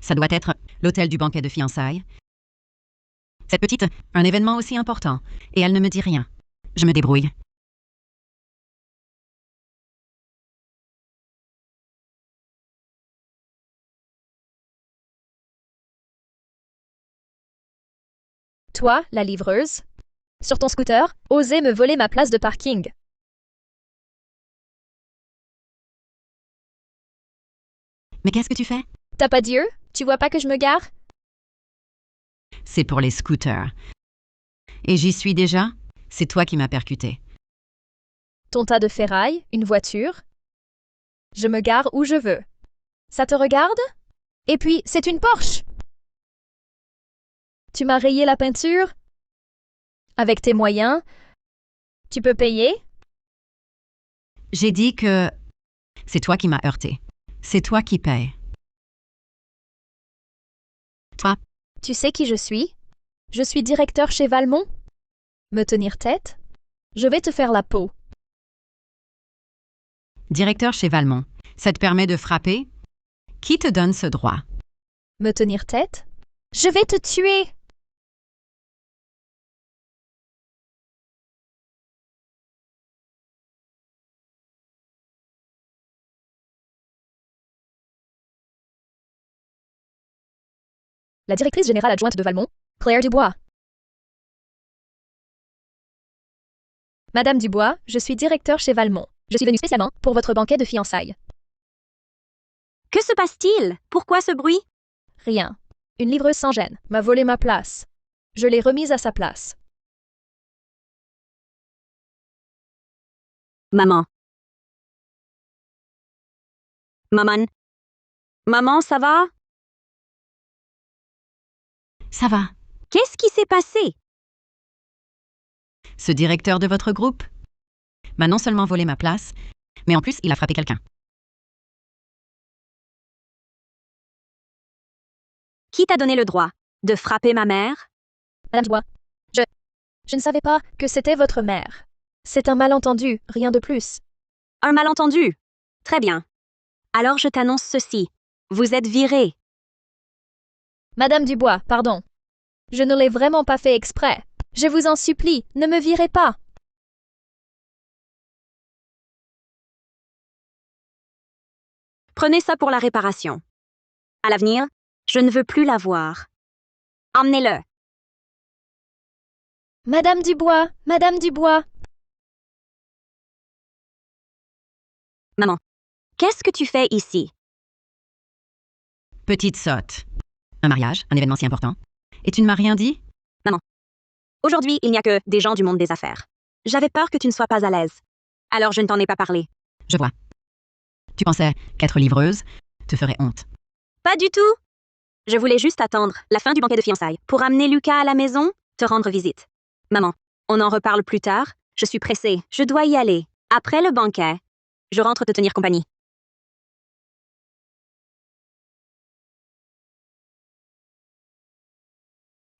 Ça doit être l'hôtel du banquet de fiançailles. Cette petite, un événement aussi important, et elle ne me dit rien. Je me débrouille. Toi, la livreuse, sur ton scooter, osez me voler ma place de parking. Mais qu'est-ce que tu fais? T'as pas d'yeux? Tu vois pas que je me gare? C'est pour les scooters. Et j'y suis déjà? C'est toi qui m'as percuté. Ton tas de ferraille, une voiture? Je me gare où je veux. Ça te regarde? Et puis, c'est une Porsche! Tu m'as rayé la peinture? Avec tes moyens, tu peux payer? J'ai dit que c'est toi qui m'as heurté. C'est toi qui payes. Toi, Tu sais qui je suis? Je suis directeur chez Valmont. Me tenir tête? Je vais te faire la peau. directeur chez Valmont, ça te permet de frapper? Qui te donne ce droit? Me tenir tête? Je vais te tuer! La directrice générale adjointe de Valmont, Claire Dubois. Madame Dubois, je suis directeur chez Valmont. Je suis venue spécialement pour votre banquet de fiançailles. Que se passe-t-il? Pourquoi ce bruit? Rien. Une livreuse sans gêne m'a volé ma place. Je l'ai remise à sa place. Maman. Maman. Maman, ça va? Ça va. Qu'est-ce qui s'est passé? Ce directeur de votre groupe m'a non seulement volé ma place, mais en plus, il a frappé quelqu'un. Qui t'a donné le droit de frapper ma mère? Madame Dubois, je ne savais pas que c'était votre mère. C'est un malentendu, rien de plus. Un malentendu. Très bien. Alors je t'annonce ceci. Vous êtes virée. Madame Dubois, pardon. Je ne l'ai vraiment pas fait exprès. Je vous en supplie, ne me virez pas. Prenez ça pour la réparation. À l'avenir, je ne veux plus la voir. Emmenez-le. Madame Dubois, Madame Dubois. Maman, qu'est-ce que tu fais ici? Petite sotte. Un mariage, un événement si important. Et tu ne m'as rien dit? Aujourd'hui, il n'y a que des gens du monde des affaires. J'avais peur que tu ne sois pas à l'aise. Alors je ne t'en ai pas parlé. Je vois. Tu pensais qu'être livreuse te ferait honte. Pas du tout. Je voulais juste attendre la fin du banquet de fiançailles pour amener Lucas à la maison, te rendre visite. Maman, on en reparle plus tard. Je suis pressée. Je dois y aller. Après le banquet, je rentre te tenir compagnie.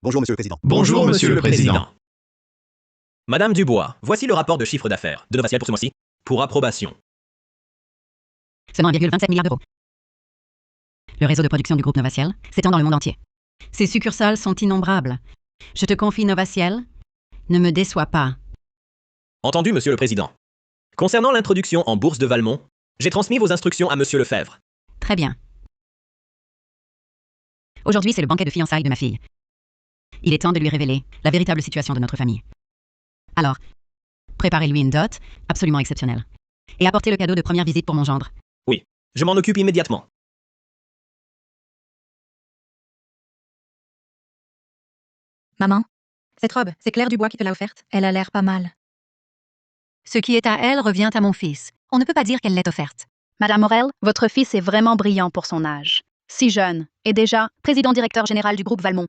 Bonjour, Monsieur le Président. Bonjour, Monsieur le Président. Madame Dubois, voici le rapport de chiffre d'affaires de Novaciel pour ce mois-ci, pour approbation. Seulement 1,27 milliard d'euros. Le réseau de production du groupe Novaciel s'étend dans le monde entier. Ses succursales sont innombrables. Je te confie Novaciel. Ne me déçois pas. Entendu, Monsieur le Président. Concernant l'introduction en bourse de Valmont, j'ai transmis vos instructions à Monsieur Lefebvre. Très bien. Aujourd'hui, c'est le banquet de fiançailles de ma fille. Il est temps de lui révéler la véritable situation de notre famille. Alors, préparez-lui une dot absolument exceptionnelle. Et apportez le cadeau de première visite pour mon gendre. Oui, je m'en occupe immédiatement. Maman, cette robe, c'est Claire Dubois qui te l'a offerte. Elle a l'air pas mal. Ce qui est à elle revient à mon fils. On ne peut pas dire qu'elle l'ait offerte. Madame Morel, votre fils est vraiment brillant pour son âge. Si jeune, et déjà président-directeur général du groupe Valmont.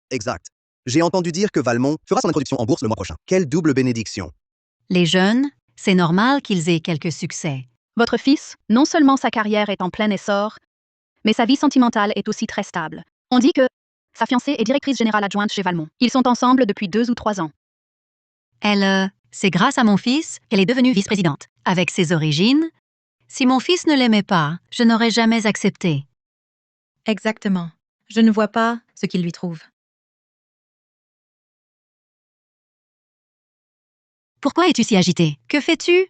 Exact. J'ai entendu dire que Valmont fera son introduction en bourse le mois prochain. Quelle double bénédiction. Les jeunes, c'est normal qu'ils aient quelques succès. Votre fils, non seulement sa carrière est en plein essor, mais sa vie sentimentale est aussi très stable. On dit que sa fiancée est directrice générale adjointe chez Valmont. Ils sont ensemble depuis 2 ou 3 ans. C'est grâce à mon fils qu'elle est devenue vice-présidente. Avec ses origines, si mon fils ne l'aimait pas, je n'aurais jamais accepté. Exactement. Je ne vois pas ce qu'il lui trouve. Pourquoi es-tu si agitée? Que fais-tu?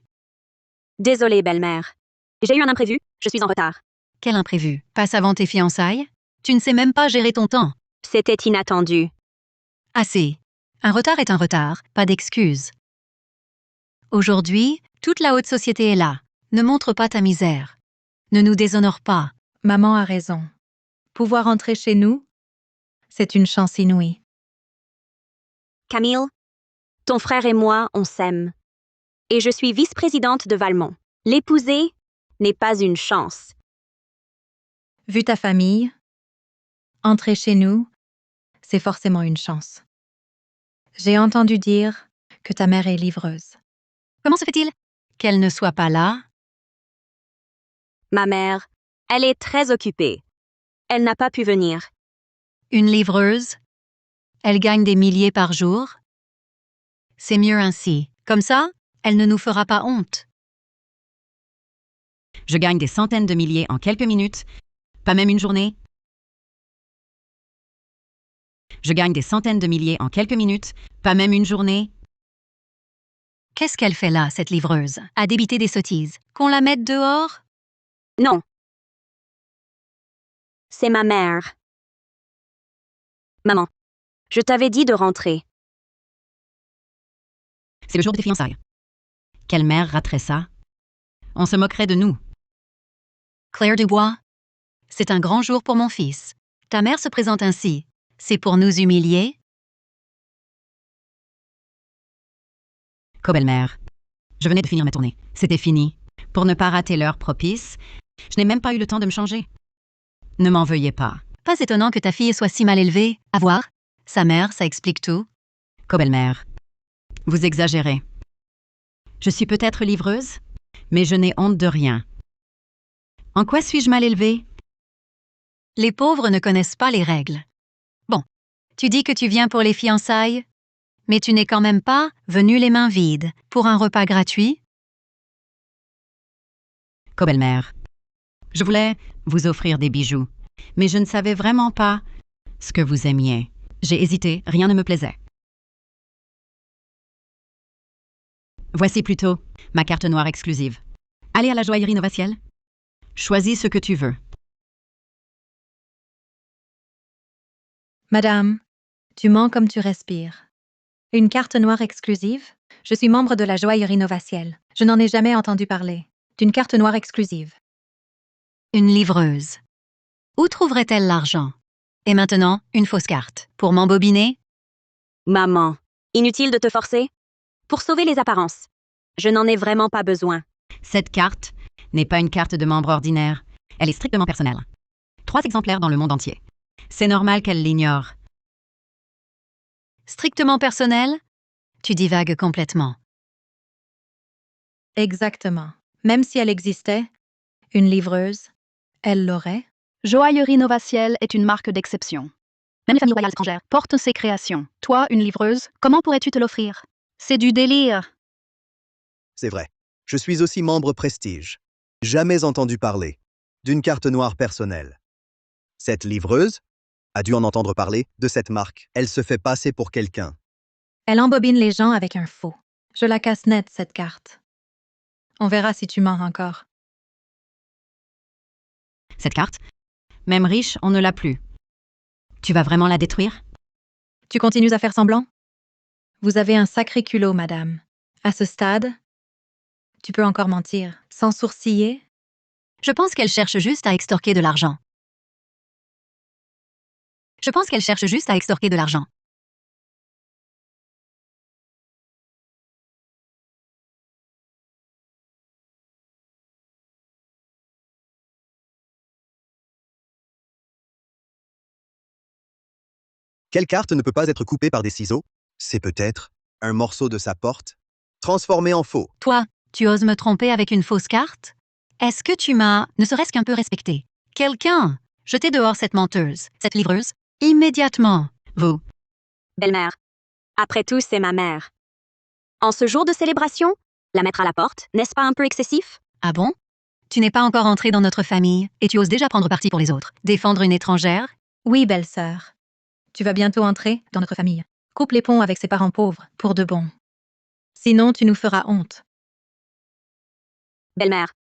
Désolée, belle-mère. J'ai eu un imprévu, je suis en retard. Quel imprévu? Passe avant tes fiançailles? Tu ne sais même pas gérer ton temps. C'était inattendu. Assez. Un retard est un retard, pas d'excuse. Aujourd'hui, toute la haute société est là. Ne montre pas ta misère. Ne nous déshonore pas. Maman a raison. Pouvoir entrer chez nous, c'est une chance inouïe. Camille, ton frère et moi, on s'aime. Et je suis vice-présidente de Valmont. L'épouser n'est pas une chance. Vu ta famille, entrer chez nous, c'est forcément une chance. J'ai entendu dire que ta mère est livreuse. Comment se fait-il qu'elle ne soit pas là? Ma mère, elle est très occupée. Elle n'a pas pu venir. Une livreuse? Elle gagne des milliers par jour? C'est mieux ainsi. Comme ça, elle ne nous fera pas honte. Je gagne des centaines de milliers en quelques minutes, pas même une journée. Je gagne des centaines de milliers en quelques minutes, pas même une journée. Qu'est-ce qu'elle fait là, cette livreuse? À débiter des sottises. Qu'on la mette dehors? Non. C'est ma mère. Maman, je t'avais dit de rentrer. C'est le jour de tes fiançailles. Quelle mère raterait ça? On se moquerait de nous. Claire Dubois, c'est un grand jour pour mon fils. Ta mère se présente ainsi. C'est pour nous humilier? Co-belle-mère, je venais de finir ma tournée. C'était fini. Pour ne pas rater l'heure propice, je n'ai même pas eu le temps de me changer. Ne m'en veuillez pas. Pas étonnant que ta fille soit si mal élevée. À voir. Sa mère, ça explique tout. Co-belle-mère, vous exagérez. Je suis peut-être livreuse, mais je n'ai honte de rien. En quoi suis-je mal élevée? Les pauvres ne connaissent pas les règles. Bon, tu dis que tu viens pour les fiançailles, mais tu n'es quand même pas venu les mains vides pour un repas gratuit? Co-belle-mère, je voulais vous offrir des bijoux, mais je ne savais vraiment pas ce que vous aimiez. J'ai hésité, rien ne me plaisait. Voici plutôt ma carte noire exclusive. Allez à la joaillerie Novaciel. Choisis ce que tu veux. Madame, tu mens comme tu respires. Une carte noire exclusive? Je suis membre de la joaillerie Novaciel. Je n'en ai jamais entendu parler. D'une carte noire exclusive. Une livreuse. Où trouverait-elle l'argent? Et maintenant, une fausse carte. Pour m'embobiner? Maman, inutile de te forcer. Pour sauver les apparences. Je n'en ai vraiment pas besoin. Cette carte n'est pas une carte de membre ordinaire. Elle est strictement personnelle. 3 exemplaires dans le monde entier. C'est normal qu'elle l'ignore. Strictement personnel? Tu divagues complètement. Exactement. Même si elle existait, une livreuse, elle l'aurait. Joaillerie Novaciel est une marque d'exception. Même les familles royales étrangères portent ses créations. Toi, une livreuse, comment pourrais-tu te l'offrir? C'est du délire. C'est vrai. Je suis aussi membre Prestige. Jamais entendu parler d'une carte noire personnelle. Cette livreuse a dû en entendre parler de cette marque. Elle se fait passer pour quelqu'un. Elle embobine les gens avec un faux. Je la casse net, cette carte. On verra si tu mens encore. Cette carte, même riche, on ne l'a plus. Tu vas vraiment la détruire? Tu continues à faire semblant? Vous avez un sacré culot, madame. À ce stade, tu peux encore mentir, sans sourciller. Je pense qu'elle cherche juste à extorquer de l'argent. Je pense qu'elle cherche juste à extorquer de l'argent. Quelle carte ne peut pas être coupée par des ciseaux? C'est peut-être un morceau de sa porte, transformé en faux. Toi, tu oses me tromper avec une fausse carte? Est-ce que tu m'as, ne serait-ce qu'un peu respecté? Quelqu'un! Jetez dehors cette menteuse, cette livreuse, immédiatement. Vous. Belle-mère. Après tout, c'est ma mère. En ce jour de célébration, la mettre à la porte, n'est-ce pas un peu excessif? Ah bon? Tu n'es pas encore entrée dans notre famille et tu oses déjà prendre parti pour les autres. Défendre une étrangère? Oui, belle-sœur. Tu vas bientôt entrer dans notre famille. Coupe les ponts avec ses parents pauvres, pour de bon. Sinon, tu nous feras honte. Belle-mère.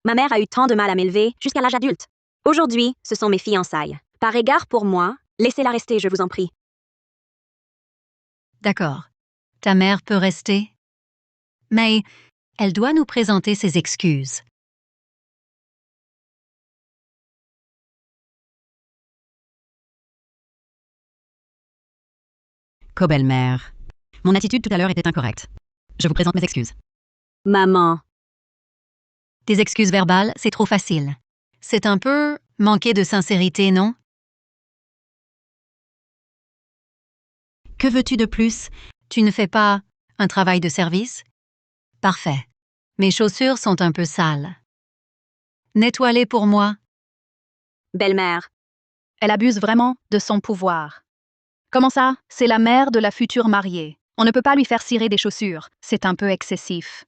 Ma mère a eu tant de mal à m'élever jusqu'à l'âge adulte. Aujourd'hui, ce sont mes fiançailles. Par égard pour moi, laissez-la rester, je vous en prie. D'accord. Ta mère peut rester. Mais elle doit nous présenter ses excuses. Co-belle-mère. Mon attitude tout à l'heure était incorrecte. Je vous présente mes excuses. Maman. Des excuses verbales, c'est trop facile. C'est un peu manquer de sincérité, non? Que veux-tu de plus? Tu ne fais pas un travail de service? Parfait. Mes chaussures sont un peu sales. Nettoie-les pour moi. Belle-mère. Elle abuse vraiment de son pouvoir. Comment ça? C'est la mère de la future mariée. On ne peut pas lui faire cirer des chaussures. C'est un peu excessif.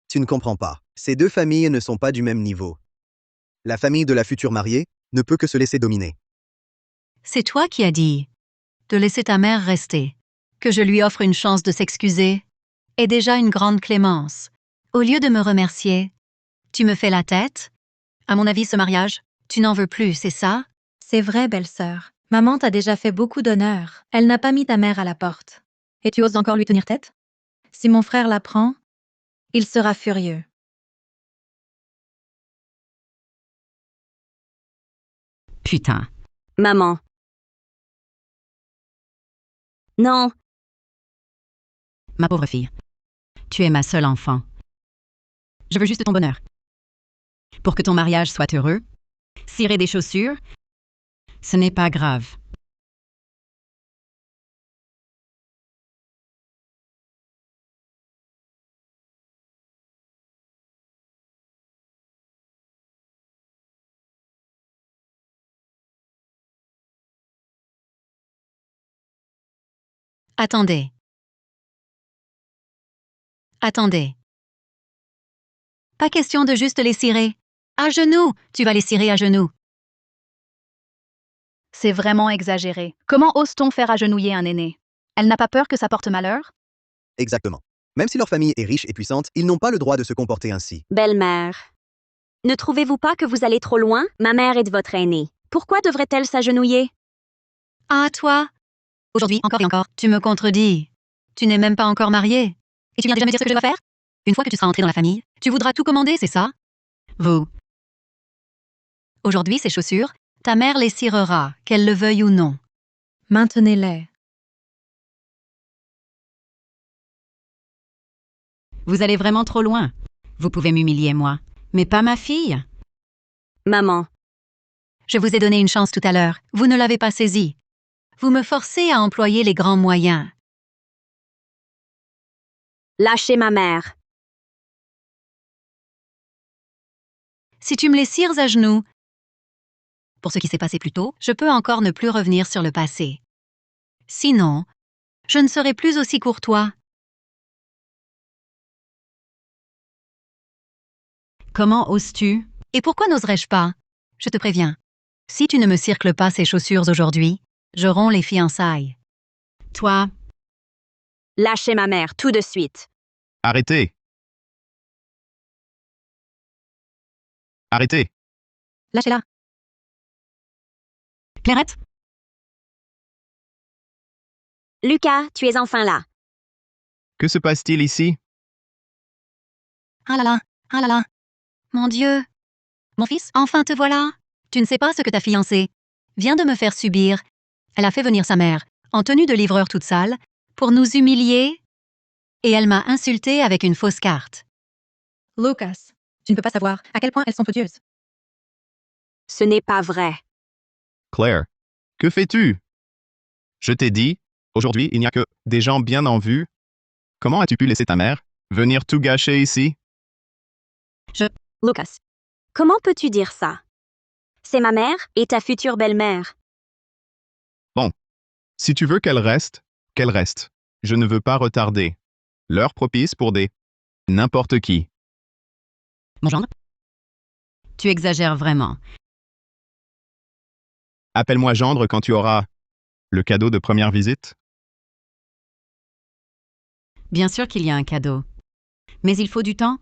Tu ne comprends pas. Ces deux familles ne sont pas du même niveau. La famille de la future mariée ne peut que se laisser dominer. C'est toi qui as dit de laisser ta mère rester. Que je lui offre une chance de s'excuser est déjà une grande clémence. Au lieu de me remercier, tu me fais la tête? À mon avis, ce mariage, tu n'en veux plus, c'est ça? C'est vrai, belle-sœur. Maman t'a déjà fait beaucoup d'honneur. Elle n'a pas mis ta mère à la porte. Et tu oses encore lui tenir tête? Si mon frère l'apprend, il sera furieux. Putain. Maman. Non. Ma pauvre fille. Tu es ma seule enfant. Je veux juste ton bonheur. Pour que ton mariage soit heureux, cirer des chaussures, ce n'est pas grave. Attendez. Attendez. Pas question de juste les cirer. À genoux, tu vas les cirer à genoux. C'est vraiment exagéré. Comment ose-t-on faire agenouiller un aîné? Elle n'a pas peur que ça porte malheur? Exactement. Même si leur famille est riche et puissante, ils n'ont pas le droit de se comporter ainsi. Belle-mère. Ne trouvez-vous pas que vous allez trop loin? Ma mère est votre aînée. Pourquoi devrait-elle s'agenouiller? Ah, toi? Aujourd'hui, encore et encore, tu me contredis. Tu n'es même pas encore mariée. Et tu viens déjà me dire ce que je dois faire? Une fois que tu seras entrée dans la famille, tu voudras tout commander, c'est ça? Vous. Aujourd'hui, ces chaussures, ta mère les cirera, qu'elle le veuille ou non. Maintenez-les. Vous allez vraiment trop loin. Vous pouvez m'humilier, moi, mais pas ma fille. Maman. Je vous ai donné une chance tout à l'heure. Vous ne l'avez pas saisie. Vous me forcez à employer les grands moyens. Lâchez ma mère. Si tu me les cires à genoux, pour ce qui s'est passé plus tôt, je peux encore ne plus revenir sur le passé. Sinon, je ne serai plus aussi courtois. Comment oses-tu? Et pourquoi n'oserais-je pas? Je te préviens. Si tu ne me circles pas ces chaussures aujourd'hui, je romps les fiançailles. Toi, Lâchez ma mère tout de suite. Arrêtez. Arrêtez. Lâchez-la. Clairette? Lucas, tu es enfin là. Que se passe-t-il ici? Ah là là, ah là là. Mon Dieu. Mon fils, enfin te voilà. Tu ne sais pas ce que ta fiancée vient de me faire subir. Elle a fait venir sa mère, en tenue de livreur toute sale, pour nous humilier, et elle m'a insulté avec une fausse carte. Lucas, tu ne peux pas savoir à quel point elles sont odieuses. Ce n'est pas vrai. Claire, que fais-tu? Je t'ai dit, aujourd'hui il n'y a que des gens bien en vue. Comment as-tu pu laisser ta mère venir tout gâcher ici? Lucas. Comment peux-tu dire ça? C'est ma mère et ta future belle-mère. Si tu veux qu'elle reste, qu'elle reste. Je ne veux pas retarder. L'heure propice pour des n'importe qui. Mon gendre? Tu exagères vraiment. Appelle-moi gendre quand tu auras le cadeau de première visite. Bien sûr qu'il y a un cadeau. Mais il faut du temps.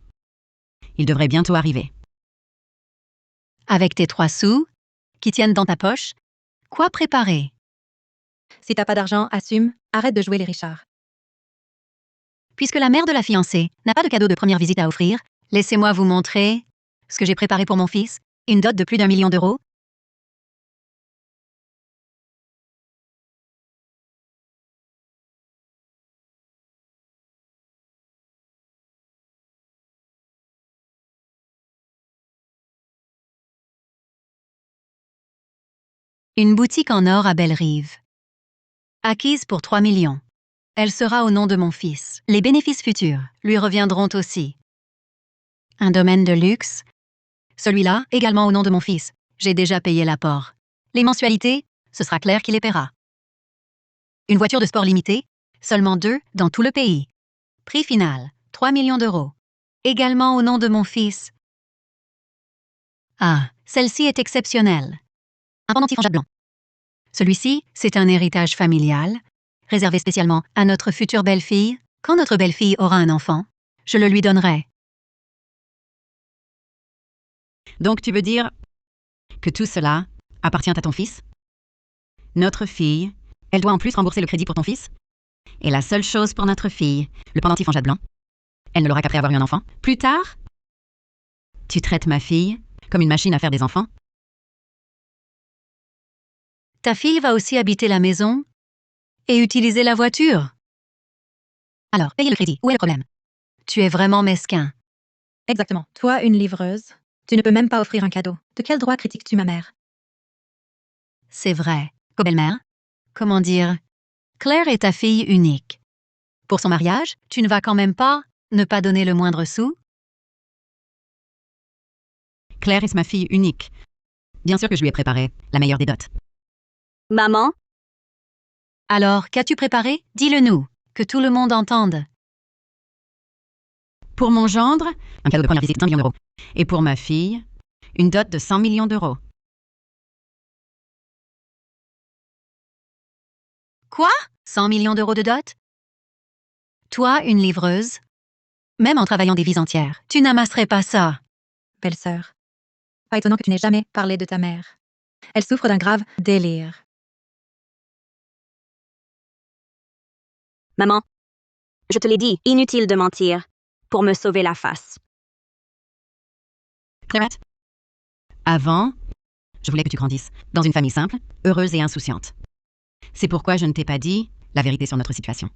Il devrait bientôt arriver. Avec tes 3 sous, qui tiennent dans ta poche, quoi préparer? Si t'as pas d'argent, assume, arrête de jouer les Richards. Puisque la mère de la fiancée n'a pas de cadeau de première visite à offrir, laissez-moi vous montrer ce que j'ai préparé pour mon fils, une dot de plus d'1 million d'euros. Une boutique en or à Belle-Rive. Acquise pour 3 millions. Elle sera au nom de mon fils. Les bénéfices futurs lui reviendront aussi. Un domaine de luxe. Celui-là, également au nom de mon fils. J'ai déjà payé l'apport. Les mensualités, ce sera Claire qui les paiera. Une voiture de sport limitée, seulement 2 dans tout le pays. Prix final, 3 millions d'euros. Également au nom de mon fils. Ah, celle-ci est exceptionnelle. Un pendentif en jade blanc. Celui-ci, c'est un héritage familial, réservé spécialement à notre future belle-fille. Quand notre belle-fille aura un enfant, je le lui donnerai. Donc tu veux dire que tout cela appartient à ton fils? Notre fille, elle doit en plus rembourser le crédit pour ton fils? Et la seule chose pour notre fille, le pendentif en jade blanc, elle ne l'aura qu'après avoir eu un enfant? Plus tard? Tu traites ma fille comme une machine à faire des enfants? Ta fille va aussi habiter la maison et utiliser la voiture. Alors, payer le crédit, où est le problème? Tu es vraiment mesquin. Exactement. Toi, une livreuse, tu ne peux même pas offrir un cadeau. De quel droit critiques-tu ma mère? C'est vrai. Belle-mère, comment dire? Claire est ta fille unique. Pour son mariage, tu ne vas quand même pas ne pas donner le moindre sou? Claire est ma fille unique. Bien sûr que je lui ai préparé la meilleure des dots. Maman, Alors, qu'as-tu préparé? Dis-le-nous, que tout le monde entende. Pour mon gendre, un cadeau de première visite de 1 million d'euros. Et pour ma fille, une dot de 100 millions d'euros. Quoi? 100 millions d'euros de dot? Toi, une livreuse? Même en travaillant des vies entières, tu n'amasserais pas ça. Belle-sœur. Pas étonnant que tu n'aies jamais parlé de ta mère. Elle souffre d'un grave délire. maman, je te l'ai dit, inutile de mentir, pour me sauver la face. Clarette, avant, je voulais que tu grandisses dans une famille simple, heureuse et insouciante. C'est pourquoi je ne t'ai pas dit la vérité sur notre situation.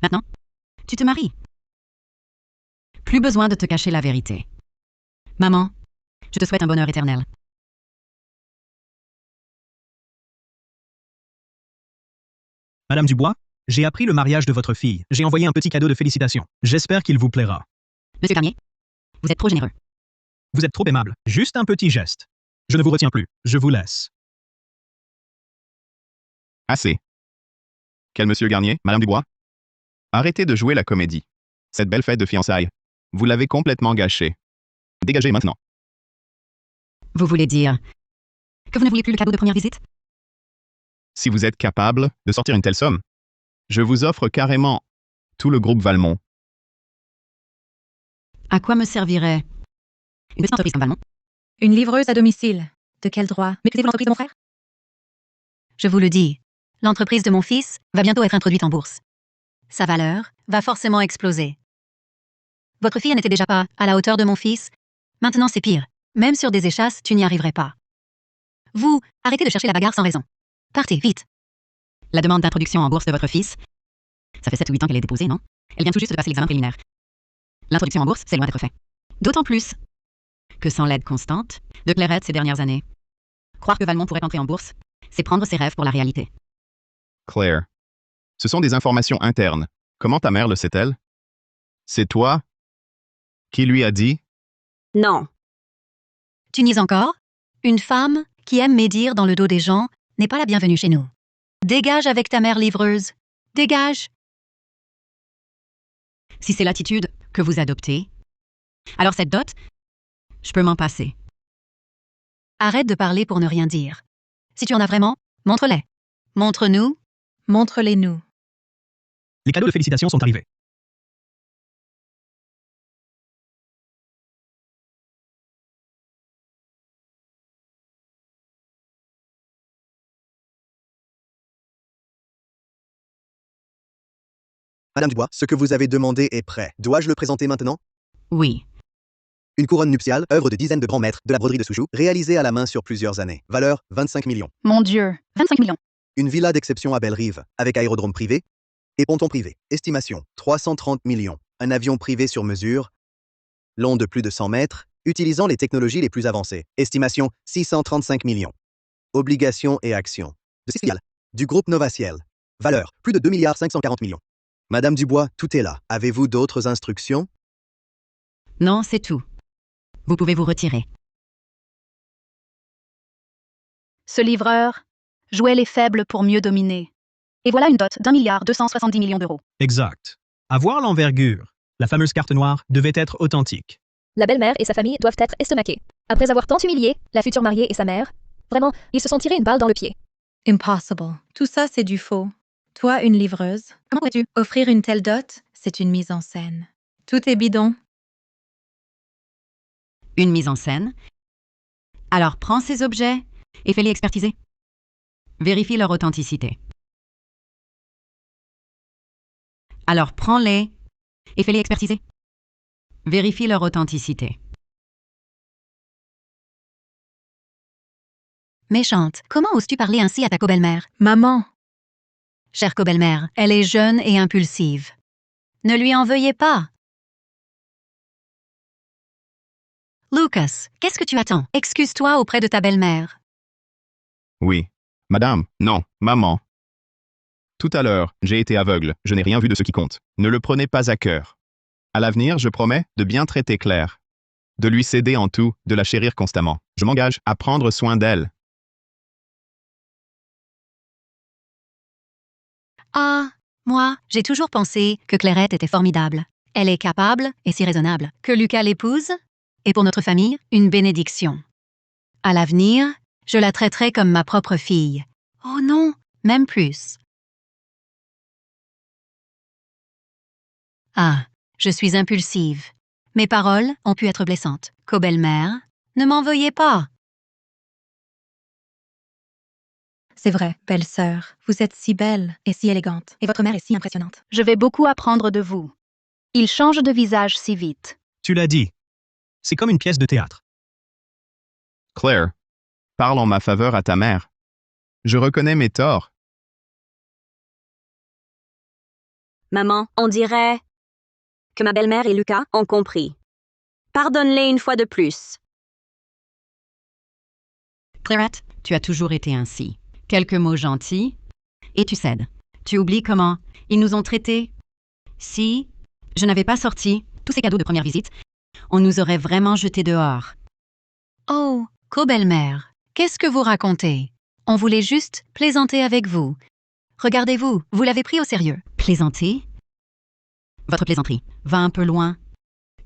Maintenant, tu te maries. Plus besoin de te cacher la vérité. Maman, je te souhaite un bonheur éternel. Madame Dubois, j'ai appris le mariage de votre fille. J'ai envoyé un petit cadeau de félicitations. J'espère qu'il vous plaira. Monsieur Carnier, vous êtes trop généreux. Vous êtes trop aimable. Juste un petit geste. Je ne vous retiens plus. Je vous laisse. Assez. Quel monsieur Garnier, Madame Dubois? Arrêtez de jouer la comédie. Cette belle fête de fiançailles, vous l'avez complètement gâchée. Dégagez maintenant. Vous voulez dire que vous ne voulez plus le cadeau de première visite? Si vous êtes capable de sortir une telle somme, je vous offre carrément tout le groupe Valmont. À quoi me servirait une petite entreprise comme Valmont? Une livreuse à domicile. De quel droit? Méprisez-vous l'entreprise de mon frère? Je vous le dis, l'entreprise de mon fils va bientôt être introduite en bourse. Sa valeur va forcément exploser. Votre fille n'était déjà pas à la hauteur de mon fils. Maintenant, c'est pire. Même sur des échasses, tu n'y arriverais pas. Vous, arrêtez de chercher la bagarre sans raison. Partez, vite. La demande d'introduction en bourse de votre fils, ça fait 7 ou 8 ans qu'elle est déposée, non? Elle vient tout juste de passer l'examen préliminaire. L'introduction en bourse, c'est loin d'être fait. D'autant plus que sans l'aide constante de Clairette ces dernières années, croire que Valmont pourrait entrer en bourse, c'est prendre ses rêves pour la réalité. Claire. Ce sont des informations internes. Comment ta mère le sait-elle? C'est toi qui lui a dit? Non, Tu nies encore? Une femme qui aime médire dans le dos des gens n'est pas la bienvenue chez nous. Dégage avec ta mère livreuse. Dégage. Si c'est l'attitude que vous adoptez, alors cette dot, je peux m'en passer. Arrête de parler pour ne rien dire. Si tu en as vraiment, montre-les. Montre-nous. Montre-les-nous. Les cadeaux de félicitations sont arrivés. Madame Dubois, ce que vous avez demandé est prêt. Dois-je le présenter maintenant? Oui. Une couronne nuptiale, œuvre de dizaines de grands maîtres de la broderie de Soujou, réalisée à la main sur plusieurs années. Valeur 25 millions. Mon Dieu, 25 millions. Une villa d'exception à Belle-Rive, avec aérodrome privé et ponton privé. Estimation 330 millions. Un avion privé sur mesure, long de plus de 100 mètres, utilisant les technologies les plus avancées. Estimation 635 millions. Obligations et actions de 6 filiales du groupe Novaciel. Valeur plus de 2 milliards 540 millions. Madame Dubois, tout est là. Avez-vous d'autres instructions? Non, c'est tout. Vous pouvez vous retirer. Ce livreur jouait les faibles pour mieux dominer. Et voilà une dot d'1 milliard 270 millions d'euros. Exact. À voir l'envergure, la fameuse carte noire devait être authentique. La belle-mère et sa famille doivent être estomaquées. Après avoir tant humilié la future mariée et sa mère, vraiment, ils se sont tirés une balle dans le pied. Impossible. Tout ça, c'est du faux. Toi, une livreuse, comment pourrais-tu offrir une telle dot? C'est une mise en scène. Tout est bidon. Une mise en scène. Alors prends ces objets et fais-les expertiser. Vérifie leur authenticité. Alors prends-les et fais-les expertiser. Vérifie leur authenticité. Méchante, comment oses-tu parler ainsi à ta co-belle-mère? Maman, Chère co-belle-mère, elle est jeune et impulsive. Ne lui en veuillez pas. Lucas, qu'est-ce que tu attends? Excuse-toi auprès de ta belle-mère. Oui. Madame, non, maman. Tout à l'heure, j'ai été aveugle, je n'ai rien vu de ce qui compte. Ne le prenez pas à cœur. À l'avenir, je promets de bien traiter Claire. De lui céder en tout, de la chérir constamment. Je m'engage à prendre soin d'elle. Ah, moi, j'ai toujours pensé que Clairette était formidable. Elle est capable et si raisonnable. Que Lucas l'épouse est pour notre famille une bénédiction. À l'avenir, je la traiterai comme ma propre fille. Oh non, même plus. Ah, je suis impulsive. Mes paroles ont pu être blessantes. Co-belle-mère, ne m'en veuillez pas. c'est vrai, belle sœur. Vous êtes si belle et si élégante. Et votre mère est si impressionnante. Je vais beaucoup apprendre de vous. Il change de visage si vite. Tu l'as dit. C'est comme une pièce de théâtre. Claire, parle en ma faveur à ta mère. Je reconnais mes torts. Maman, on dirait que ma belle-mère et Lucas ont compris. Pardonne-les une fois de plus. Clairette, tu as toujours été ainsi. Quelques mots gentils, et tu cèdes. Tu oublies comment ils nous ont traités. Si je n'avais pas sorti tous ces cadeaux de première visite, on nous aurait vraiment jetés dehors. Oh, co-belle-mère, qu'est-ce que vous racontez? On voulait juste plaisanter avec vous. Regardez-vous, vous l'avez pris au sérieux. Plaisanter? Votre plaisanterie va un peu loin.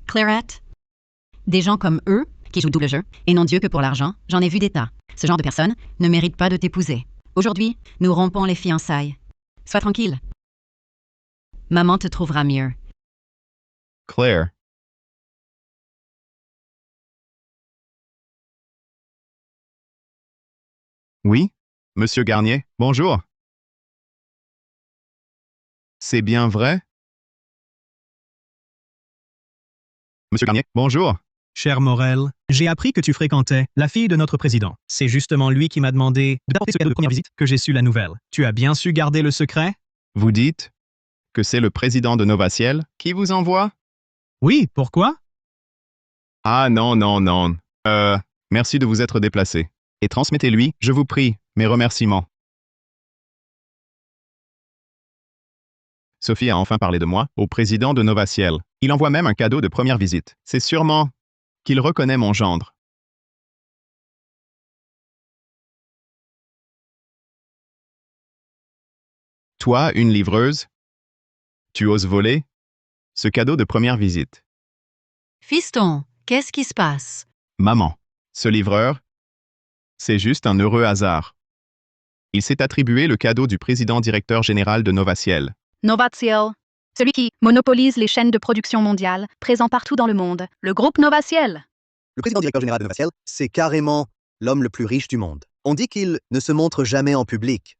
Clairette? Des gens comme eux, qui jouent double jeu, et non Dieu que pour l'argent, j'en ai vu des tas. Ce genre de personnes ne méritent pas de t'épouser. Aujourd'hui, nous rompons les fiançailles. Sois tranquille. Maman te trouvera mieux. Claire. Oui, Monsieur Garnier, bonjour. C'est bien vrai? Monsieur Garnier, bonjour. Cher Morel, j'ai appris que tu fréquentais la fille de notre président. C'est justement lui qui m'a demandé d'apporter ce cadeau de première visite que j'ai su la nouvelle. Tu as bien su garder le secret? Vous dites que c'est le président de Novaciel qui vous envoie? Oui, pourquoi? Ah non, non, non. Merci de vous être déplacé. Et transmettez-lui, je vous prie, mes remerciements. Sophie a enfin parlé de moi au président de Novaciel. Il envoie même un cadeau de première visite. C'est sûrement qu'il reconnaît mon gendre. Toi, une livreuse, tu oses voler ce cadeau de première visite. Fiston, qu'est-ce qui se passe? Maman, ce livreur C'est juste un heureux hasard. Il s'est attribué le cadeau du président directeur général de Novaciel. Novaciel, celui qui monopolise les chaînes de production mondiales, présent partout dans le monde. Le groupe Novaciel. Le président directeur général de Novaciel, c'est carrément l'homme le plus riche du monde. On dit qu'il ne se montre jamais en public.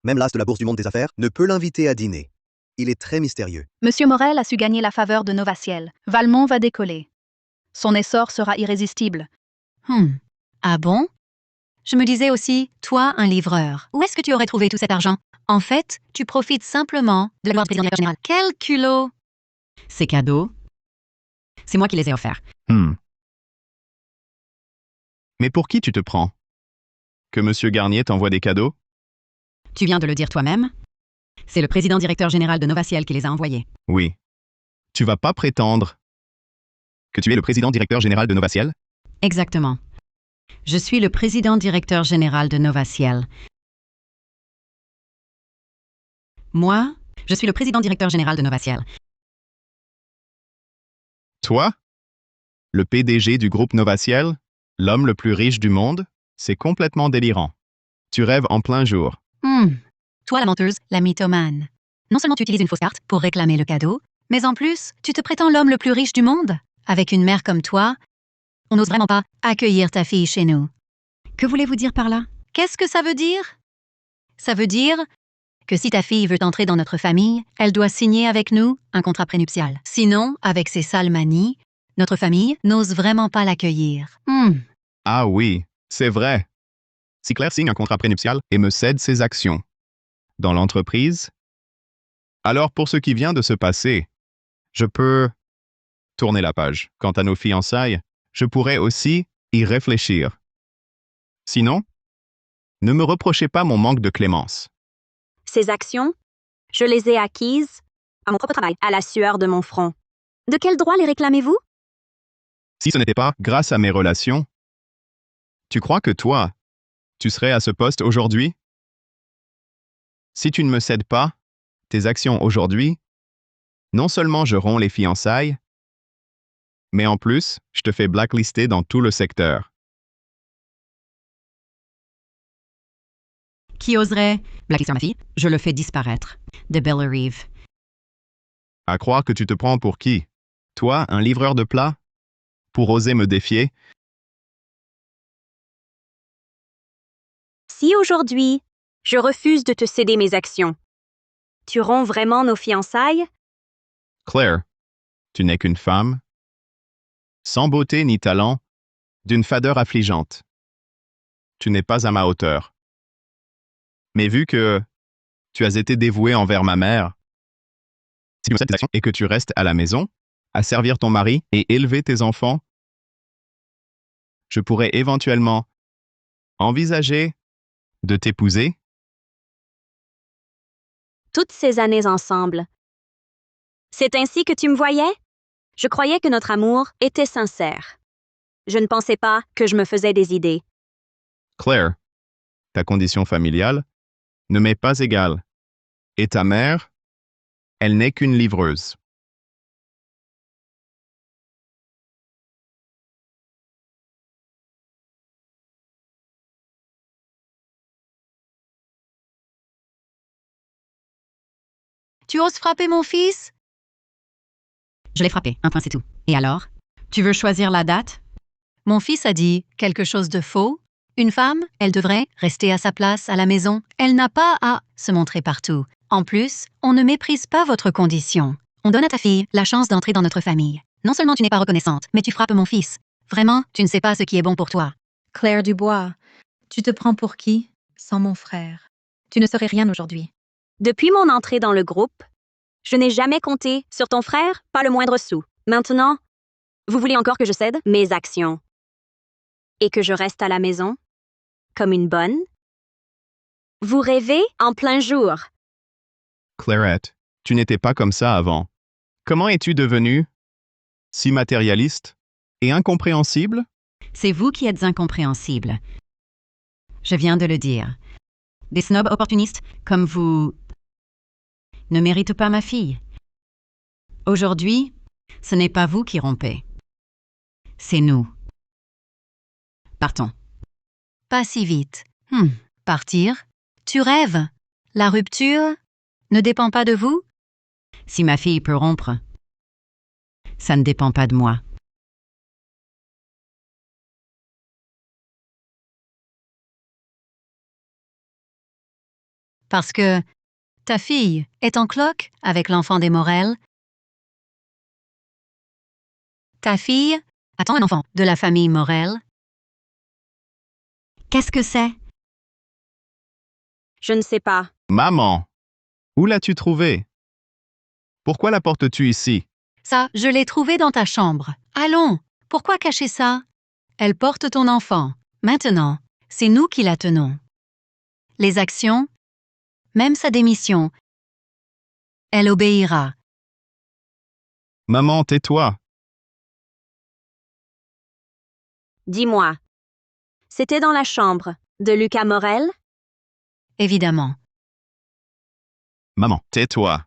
Même l'as de la bourse du monde des affaires ne peut l'inviter à dîner. Il est très mystérieux. Monsieur Morel a su gagner la faveur de Novaciel. Valmont va décoller. Son essor sera irrésistible. Ah bon? Je me disais aussi, toi, un livreur, où est-ce que tu aurais trouvé tout cet argent? En fait, tu profites simplement de la gloire du président directeur général. Quel culot! Ces cadeaux, c'est moi qui les ai offerts. Mais pour qui tu te prends? Que Monsieur Garnier t'envoie des cadeaux? Tu viens de le dire toi-même. C'est le président directeur général de Novaciel qui les a envoyés. Oui. Tu vas pas prétendre que tu es le président directeur général de Novaciel? Exactement. Je suis le président directeur général de Novaciel. Moi, je suis le président directeur général de Novaciel. Toi? Le PDG du groupe Novaciel? L'homme le plus riche du monde? C'est complètement délirant. Tu rêves en plein jour. Toi, la menteuse, la mythomane. Non seulement tu utilises une fausse carte pour réclamer le cadeau, mais en plus, tu te prétends l'homme le plus riche du monde. Avec une mère comme toi, on n'ose vraiment pas accueillir ta fille chez nous. Que voulez-vous dire par là? Qu'est-ce que ça veut dire? Ça veut dire que si ta fille veut entrer dans notre famille, elle doit signer avec nous un contrat prénuptial. Sinon, avec ses sales manies, notre famille n'ose vraiment pas l'accueillir. Ah oui, c'est vrai. Si Claire signe un contrat prénuptial et me cède ses actions dans l'entreprise, alors pour ce qui vient de se passer, je peux tourner la page. Quant à nos fiançailles, je pourrais aussi y réfléchir. Sinon, ne me reprochez pas mon manque de clémence. Ces actions, je les ai acquises à mon propre travail, à la sueur de mon front. De quel droit les réclamez-vous? Si ce n'était pas grâce à mes relations, tu crois que toi, tu serais à ce poste aujourd'hui? Si tu ne me cèdes pas tes actions aujourd'hui, non seulement je romps les fiançailles, mais en plus, je te fais blacklister dans tout le secteur. Qui oserait blacklister ma fille? Je le fais disparaître. De Bellerive. À croire que tu te prends pour qui? Toi, un livreur de plats? Pour oser me défier? Si aujourd'hui, je refuse de te céder mes actions, tu romps vraiment nos fiançailles? Claire, tu n'es qu'une femme, sans beauté ni talent, d'une fadeur affligeante. Tu n'es pas à ma hauteur. Mais vu que tu as été dévouée envers ma mère, si tu me cèdes tes actions et que tu restes à la maison, à servir ton mari et élever tes enfants, je pourrais éventuellement envisager de t'épouser. Toutes ces années ensemble. C'est ainsi que tu me voyais? Je croyais que notre amour était sincère. Je ne pensais pas que je me faisais des idées. Claire, ta condition familiale ne m'est pas égale. Et ta mère, elle n'est qu'une livreuse. Tu oses frapper mon fils? Je l'ai frappé, un point c'est tout. Et alors? Tu veux choisir la date? Mon fils a dit quelque chose de faux. Une femme, elle devrait rester à sa place à la maison. Elle n'a pas à se montrer partout. En plus, on ne méprise pas votre condition. On donne à ta fille la chance d'entrer dans notre famille. Non seulement tu n'es pas reconnaissante, mais tu frappes mon fils. Vraiment, tu ne sais pas ce qui est bon pour toi. Claire Dubois, tu te prends pour qui? Sans mon frère. Tu ne serais rien aujourd'hui. Depuis mon entrée dans le groupe, je n'ai jamais compté sur ton frère, pas le moindre sou. Maintenant, vous voulez encore que je cède mes actions et que je reste à la maison, comme une bonne? Vous rêvez en plein jour. Clarette, tu n'étais pas comme ça avant. Comment es-tu devenue si matérialiste et incompréhensible? C'est vous qui êtes incompréhensible. Je viens de le dire. Des snobs opportunistes comme vous ne méritent pas ma fille. Aujourd'hui, ce n'est pas vous qui rompez. C'est nous. Partons. Pas si vite. Partir? Tu rêves? La rupture ne dépend pas de vous? Si ma fille peut rompre, ça ne dépend pas de moi. Parce que ta fille est en cloque avec l'enfant des Morel. Ta fille attend un enfant de la famille Morel. Qu'est-ce que c'est? Je ne sais pas. Maman, où l'as-tu trouvée? Pourquoi la portes-tu ici? Ça, je l'ai trouvé dans ta chambre. Allons, pourquoi cacher ça? Elle porte ton enfant. Maintenant, c'est nous qui la tenons. Les actions, même sa démission, elle obéira. Maman, tais-toi. Dis-moi. C'était dans la chambre de Lucas Morel? Évidemment. Maman, tais-toi.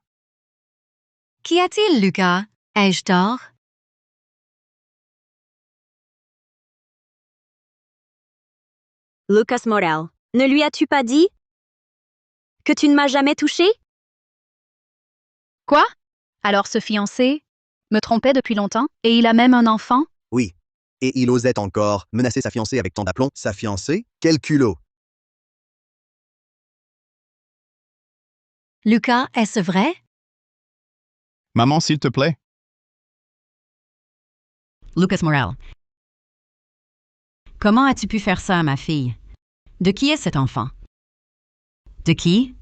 Qu'y a-t-il, Lucas? Ai-je tort? Lucas Morel. Ne lui as-tu pas dit que tu ne m'as jamais touché? Quoi? Alors ce fiancé me trompait depuis longtemps et il a même un enfant? Oui. Et il osait encore menacer sa fiancée avec tant d'aplomb. Sa fiancée? Quel culot! Lucas, est-ce vrai? Maman, s'il te plaît. Lucas Morel. Comment as-tu pu faire ça à ma fille? De qui est cet enfant? De qui?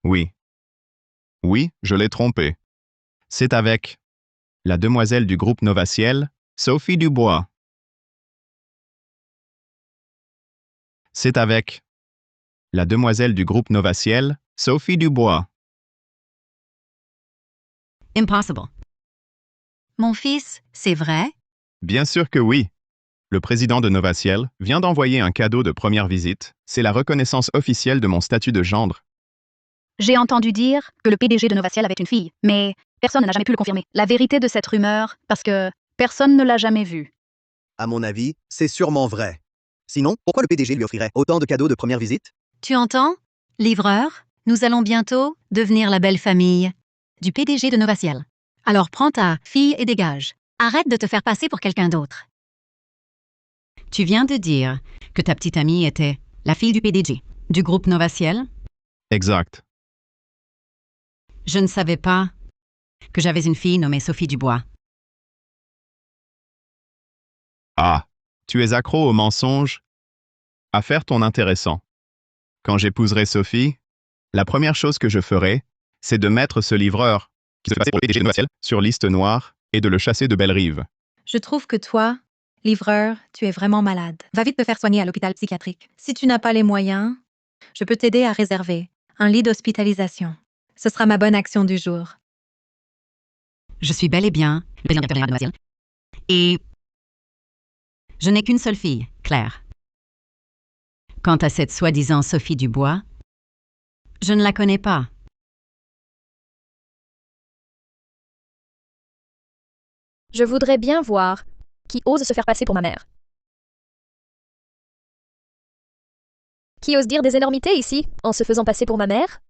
Oui. Oui, je l'ai trompé. C'est avec la demoiselle du groupe Novaciel, Sophie Dubois. C'est avec la demoiselle du groupe Novaciel, Sophie Dubois. Impossible. Mon fils, c'est vrai? Bien sûr que oui. Le président de Novaciel vient d'envoyer un cadeau de première visite. C'est la reconnaissance officielle de mon statut de gendre. J'ai entendu dire que le PDG de Novaciel avait une fille, mais personne n'a jamais pu le confirmer. La vérité de cette rumeur, parce que personne ne l'a jamais vue. À mon avis, c'est sûrement vrai. Sinon, pourquoi le PDG lui offrirait autant de cadeaux de première visite? Tu entends? Livreur, nous allons bientôt devenir la belle famille du PDG de Novaciel. Alors prends ta fille et dégage. Arrête de te faire passer pour quelqu'un d'autre. Tu viens de dire que ta petite amie était la fille du PDG, du groupe Novaciel? Exact. Je ne savais pas que j'avais une fille nommée Sophie Dubois. Ah, tu es accro au mensonge? À faire ton intéressant. Quand j'épouserai Sophie, la première chose que je ferai, c'est de mettre ce livreur, qui se fait passer pour le PDG de Novaciel, sur liste noire et de le chasser de Belle-Rive. Je trouve que toi, livreur, tu es vraiment malade. Va vite te faire soigner à l'hôpital psychiatrique. Si tu n'as pas les moyens, je peux t'aider à réserver un lit d'hospitalisation. Ce sera ma bonne action du jour. Je suis bel et bien le président directeur général de Novaciel. Et je n'ai qu'une seule fille, Claire. Quant à cette soi-disant Sophie Dubois, je ne la connais pas. Je voudrais bien voir qui ose se faire passer pour ma mère. Qui ose dire des énormités ici, en se faisant passer pour ma mère?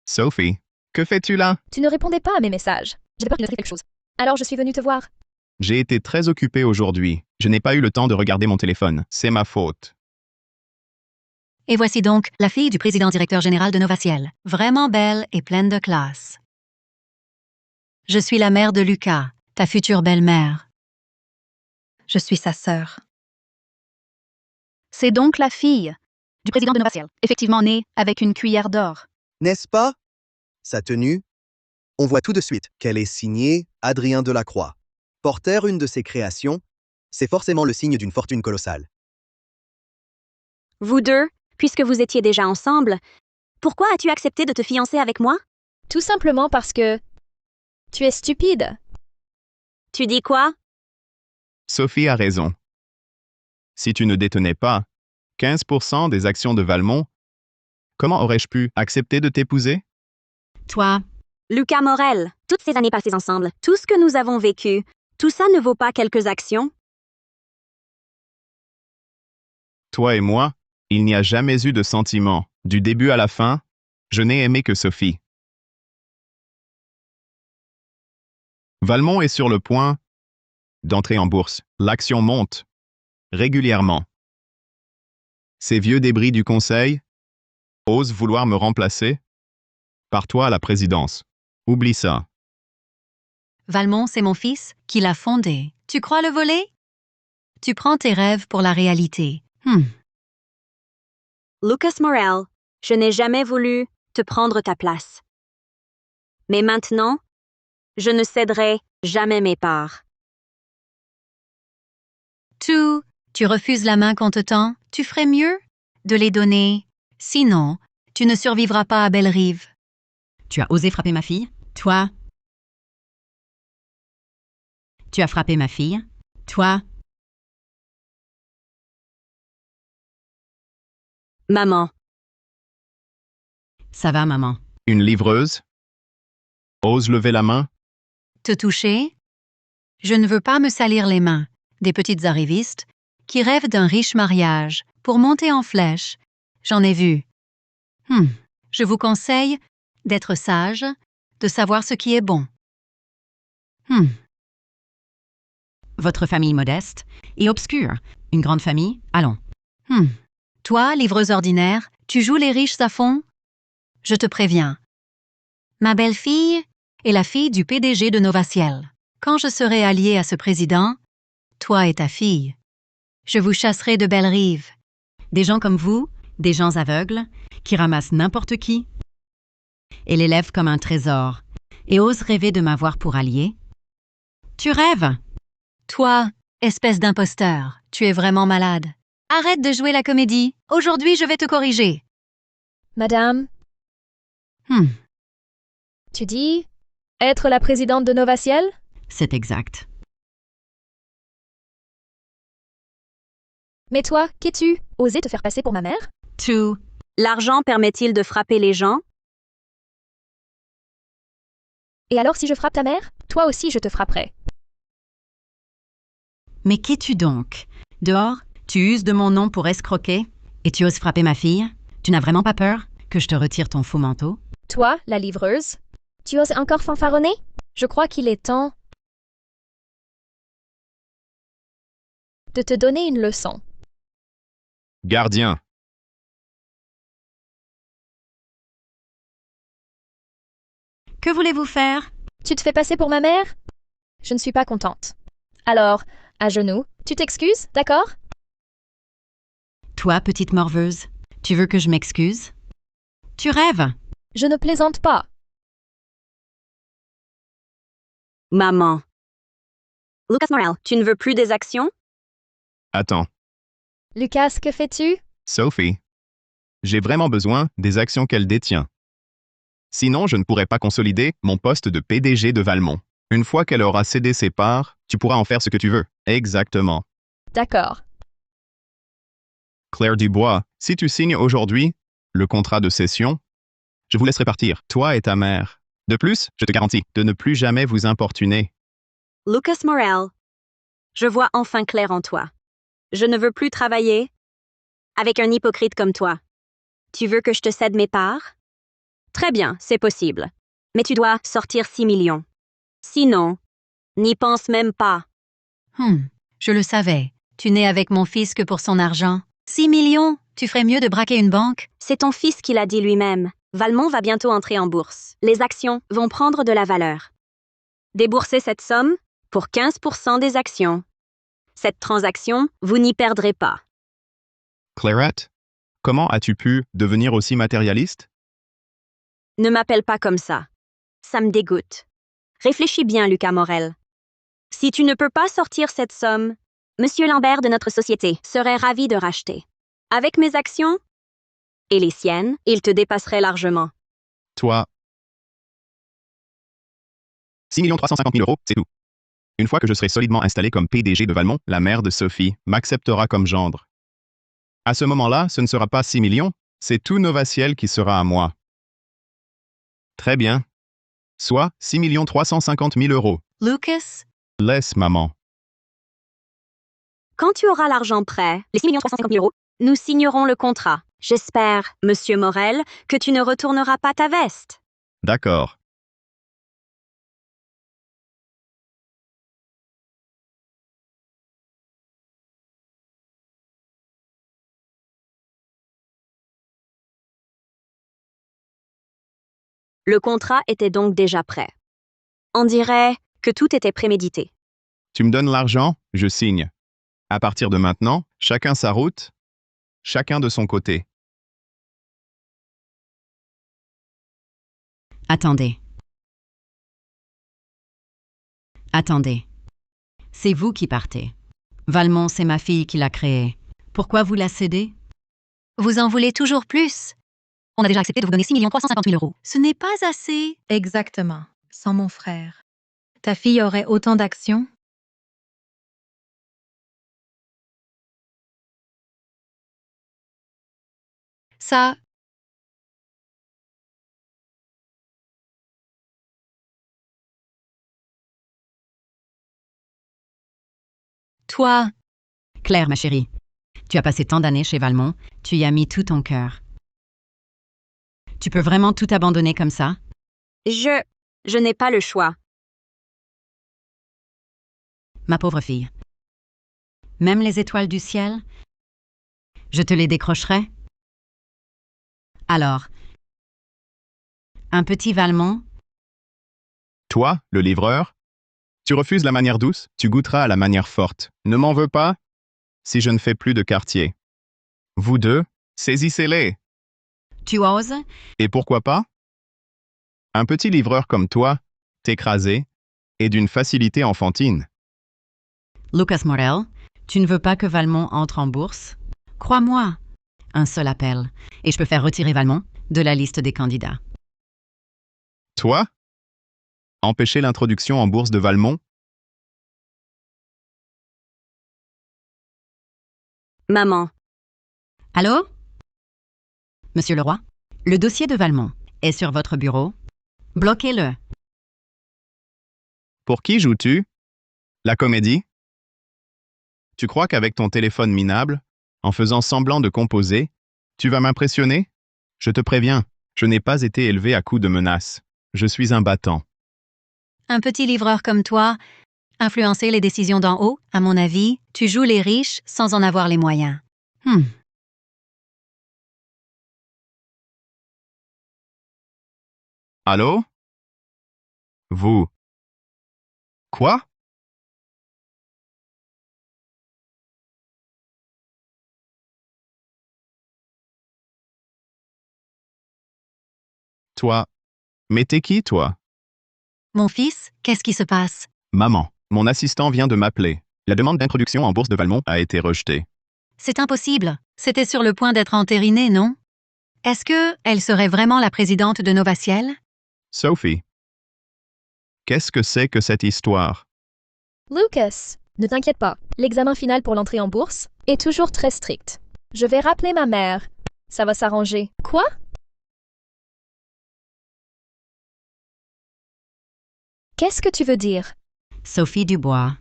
Sophie, que fais-tu là? Tu ne répondais pas à mes messages. J'avais peur qu'il ne quelque chose. Alors je suis venue te voir. J'ai été très occupé aujourd'hui. Je n'ai pas eu le temps de regarder mon téléphone. C'est ma faute. Et voici donc la fille du président directeur général de Novaciel. Vraiment belle et pleine de classe. Je suis la mère de Lucas, ta future belle-mère. Je suis sa sœur. C'est donc la fille du président de Novaciel, effectivement née avec une cuillère d'or. N'est-ce pas? Sa tenue? On voit tout de suite qu'elle est signée Adrien Delacroix. Porter une de ses créations, c'est forcément le signe d'une fortune colossale. Vous deux, puisque vous étiez déjà ensemble, pourquoi as-tu accepté de te fiancer avec moi? Tout simplement parce que tu es stupide. Tu dis quoi? Sophie a raison. Si tu ne détenais pas 15% des actions de Valmont. Comment aurais-je pu accepter de t'épouser? Toi, Lucas Morel, toutes ces années passées ensemble, tout ce que nous avons vécu, tout ça ne vaut pas quelques actions? Toi et moi, il n'y a jamais eu de sentiment. Du début à la fin, je n'ai aimé que Sophie. Valmont est sur le point d'entrer en bourse. L'action monte régulièrement. Ces vieux débris du conseil osent vouloir me remplacer par toi à la présidence. Oublie ça. Valmont, c'est mon fils qui l'a fondé. Tu crois le voler? Tu prends tes rêves pour la réalité. Lucas Morel, je n'ai jamais voulu te prendre ta place. Mais maintenant, je ne céderai jamais mes parts. Tu refuses la main qu'on te tend, tu ferais mieux de les donner. Sinon, tu ne survivras pas à Bellerive. tu as osé frapper ma fille? Toi, tu as frappé ma fille? Toi, Maman, ça va, maman. Une livreuse ose lever la main. Te toucher? Je ne veux pas me salir les mains. Des petites arrivistes qui rêvent d'un riche mariage pour monter en flèche. J'en ai vu. Je vous conseille d'être sage, de savoir ce qui est bon. Votre famille modeste et obscure. Une grande famille, allons. Toi, livreuse ordinaire, tu joues les riches à fond? Je te préviens. Ma belle-fille est la fille du PDG de Novaciel. Quand je serai alliée à ce président, toi et ta fille, je vous chasserai de Bellerive. Des gens comme vous, des gens aveugles, qui ramassent n'importe qui et l'élèvent comme un trésor, et osent rêver de m'avoir pour allié. Tu rêves! Toi, espèce d'imposteur, tu es vraiment malade. Arrête de jouer la comédie. Aujourd'hui, je vais te corriger. Madame, tu dis être la présidente de Novaciel? C'est exact. Mais toi, qu'es-tu? Oser te faire passer pour ma mère? Tu, l'argent permet-il de frapper les gens? Et alors si je frappe ta mère? Toi aussi je te frapperai. mais qu'es-tu donc? Dehors, tu uses de mon nom pour escroquer et tu oses frapper ma fille? Tu n'as vraiment pas peur que je te retire ton faux manteau? Toi, la livreuse, tu oses encore fanfaronner? Je crois qu'il est temps de te donner une leçon. Gardien. Que voulez-vous faire? Tu te fais passer pour ma mère? Je ne suis pas contente. Alors, à genoux, tu t'excuses, d'accord? Toi, petite morveuse, tu veux que je m'excuse? Tu rêves! Je ne plaisante pas. Maman. Lucas Morel, tu ne veux plus des actions? Attends. Lucas, que fais-tu? Sophie. J'ai vraiment besoin des actions qu'elle détient. Sinon, je ne pourrai pas consolider mon poste de PDG de Valmont. Une fois qu'elle aura cédé ses parts, tu pourras en faire ce que tu veux. Exactement. D'accord. Claire Dubois, si tu signes aujourd'hui le contrat de cession, je vous laisserai partir, toi et ta mère. De plus, je te garantis de ne plus jamais vous importuner. Lucas Morel, je vois enfin clair en toi. Je ne veux plus travailler avec un hypocrite comme toi. Tu veux que je te cède mes parts? Très bien, c'est possible. Mais tu dois sortir 6 millions. Sinon, n'y pense même pas. Je le savais. Tu n'es avec mon fils que pour son argent. 6 millions? Tu ferais mieux de braquer une banque? C'est ton fils qui l'a dit lui-même. Valmont va bientôt entrer en bourse. Les actions vont prendre de la valeur. Déboursez cette somme pour 15% des actions. Cette transaction, vous n'y perdrez pas. Clairette, comment as-tu pu devenir aussi matérialiste? Ne m'appelle pas comme ça. Ça me dégoûte. Réfléchis bien, Lucas Morel. Si tu ne peux pas sortir cette somme, Monsieur Lambert de notre société serait ravi de racheter. Avec mes actions et les siennes, il te dépasserait largement. Toi. 6 350 000 €, c'est tout. Une fois que je serai solidement installé comme PDG de Valmont, la mère de Sophie m'acceptera comme gendre. À ce moment-là, ce ne sera pas 6 millions, c'est tout Novaciel qui sera à moi. Très bien. Soit 6 350 000 euros. Lucas, Laisse, maman. Quand tu auras l'argent prêt, les 6 350 000 euros, nous signerons le contrat. J'espère, Monsieur Morel, que tu ne retourneras pas ta veste. D'accord. Le contrat était donc déjà prêt. On dirait que tout était prémédité. Tu me donnes l'argent, je signe. À partir de maintenant, chacun sa route, chacun de son côté. Attendez. Attendez. C'est vous qui partez. Valmont, c'est ma fille qui l'a créée. Pourquoi vous la cédez? vous en voulez toujours plus? On a déjà accepté de vous donner 6 350 000 euros. Ce n'est pas assez. Exactement. Sans mon frère. Ta fille aurait autant d'actions? Ça, toi, Claire, ma chérie, tu as passé tant d'années chez Valmont, tu y as mis tout ton cœur. Tu peux vraiment tout abandonner comme ça? Je n'ai pas le choix. Ma pauvre fille. Même les étoiles du ciel? Je te les décrocherai? Alors, un petit Valmont? Toi, le livreur, tu refuses la manière douce, tu goûteras à la manière forte. Ne m'en veux pas si je ne fais plus de quartier. Vous deux, saisissez-les. Tu oses? Et pourquoi pas? Un petit livreur comme toi, t'écraser, et d'une facilité enfantine. Lucas Morel, tu ne veux pas que Valmont entre en bourse? Crois-moi, un seul appel, et je peux faire retirer Valmont de la liste des candidats. Toi? Empêcher l'introduction en bourse de Valmont? Maman, Allô? Monsieur le roi, le dossier de Valmont est sur votre bureau. Bloquez-le. Pour qui joues-tu? La comédie? Tu crois qu'avec ton téléphone minable, en faisant semblant de composer, tu vas m'impressionner? Je te préviens, je n'ai pas été élevé à coups de menaces. Je suis un battant. un petit livreur comme toi, influencer les décisions d'en haut, à mon avis, tu joues les riches sans en avoir les moyens. Allô? Vous? Quoi? Toi? Mais t'es qui, toi? Mon fils, qu'est-ce qui se passe? Maman, mon assistant vient de m'appeler. La demande d'introduction en bourse de Valmont a été rejetée. C'est impossible. C'était sur le point d'être entériné, non? Est-ce que elle serait vraiment la présidente de Novaciel? Sophie. Qu'est-ce que c'est que cette histoire? Lucas, ne t'inquiète pas. L'examen final pour l'entrée en bourse est toujours très strict. Je vais rappeler ma mère. Ça va s'arranger. Quoi? Qu'est-ce que tu veux dire? Sophie Dubois,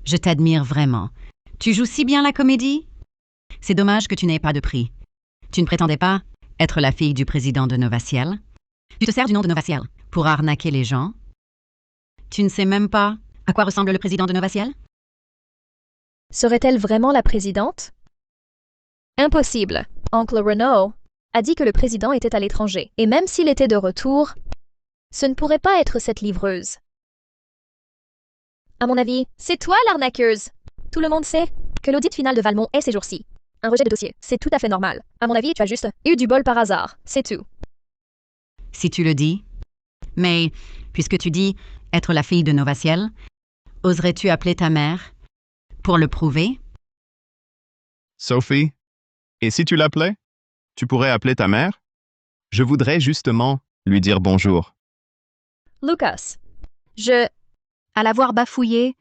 je t'admire vraiment. Tu joues si bien la comédie? C'est dommage que tu n'aies pas de prix. Tu ne prétendais pas être la fille du président de Novaciel. Tu te sers du nom de Novaciel pour arnaquer les gens. Tu ne sais même pas à quoi ressemble le président de Novaciel? Serait-elle vraiment la présidente? Impossible. Oncle Renaud a dit que le président était à l'étranger. Et même s'il était de retour, ce ne pourrait pas être cette livreuse. À mon avis, c'est toi l'arnaqueuse. Tout le monde sait que l'audit final de Valmont est ces jours-ci. Un rejet de dossier, c'est tout à fait normal. À mon avis, tu as juste eu du bol par hasard. C'est tout. Si tu le dis. Mais, puisque tu dis être la fille de Novaciel, oserais-tu appeler ta mère pour le prouver? Sophie? Et si tu l'appelais? Tu pourrais appeler ta mère? Je voudrais justement lui dire bonjour. Lucas, À l'avoir bafouillé,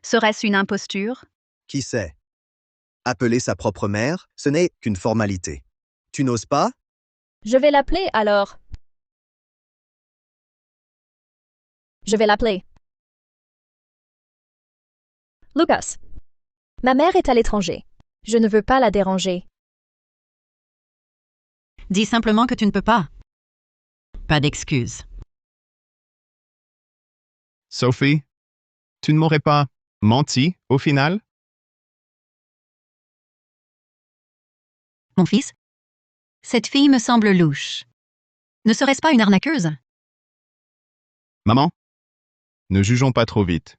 serait-ce une imposture? Qui sait? Appeler sa propre mère, ce n'est qu'une formalité. Tu n'oses pas? Je vais l'appeler alors. Je vais l'appeler. Lucas. Ma mère est à l'étranger. Je ne veux pas la déranger. Dis simplement que tu ne peux pas. Pas d'excuses. Sophie, tu ne m'aurais pas menti au final? Mon fils? Cette fille me semble louche. Ne serait-ce pas une arnaqueuse? Maman, ne jugeons pas trop vite.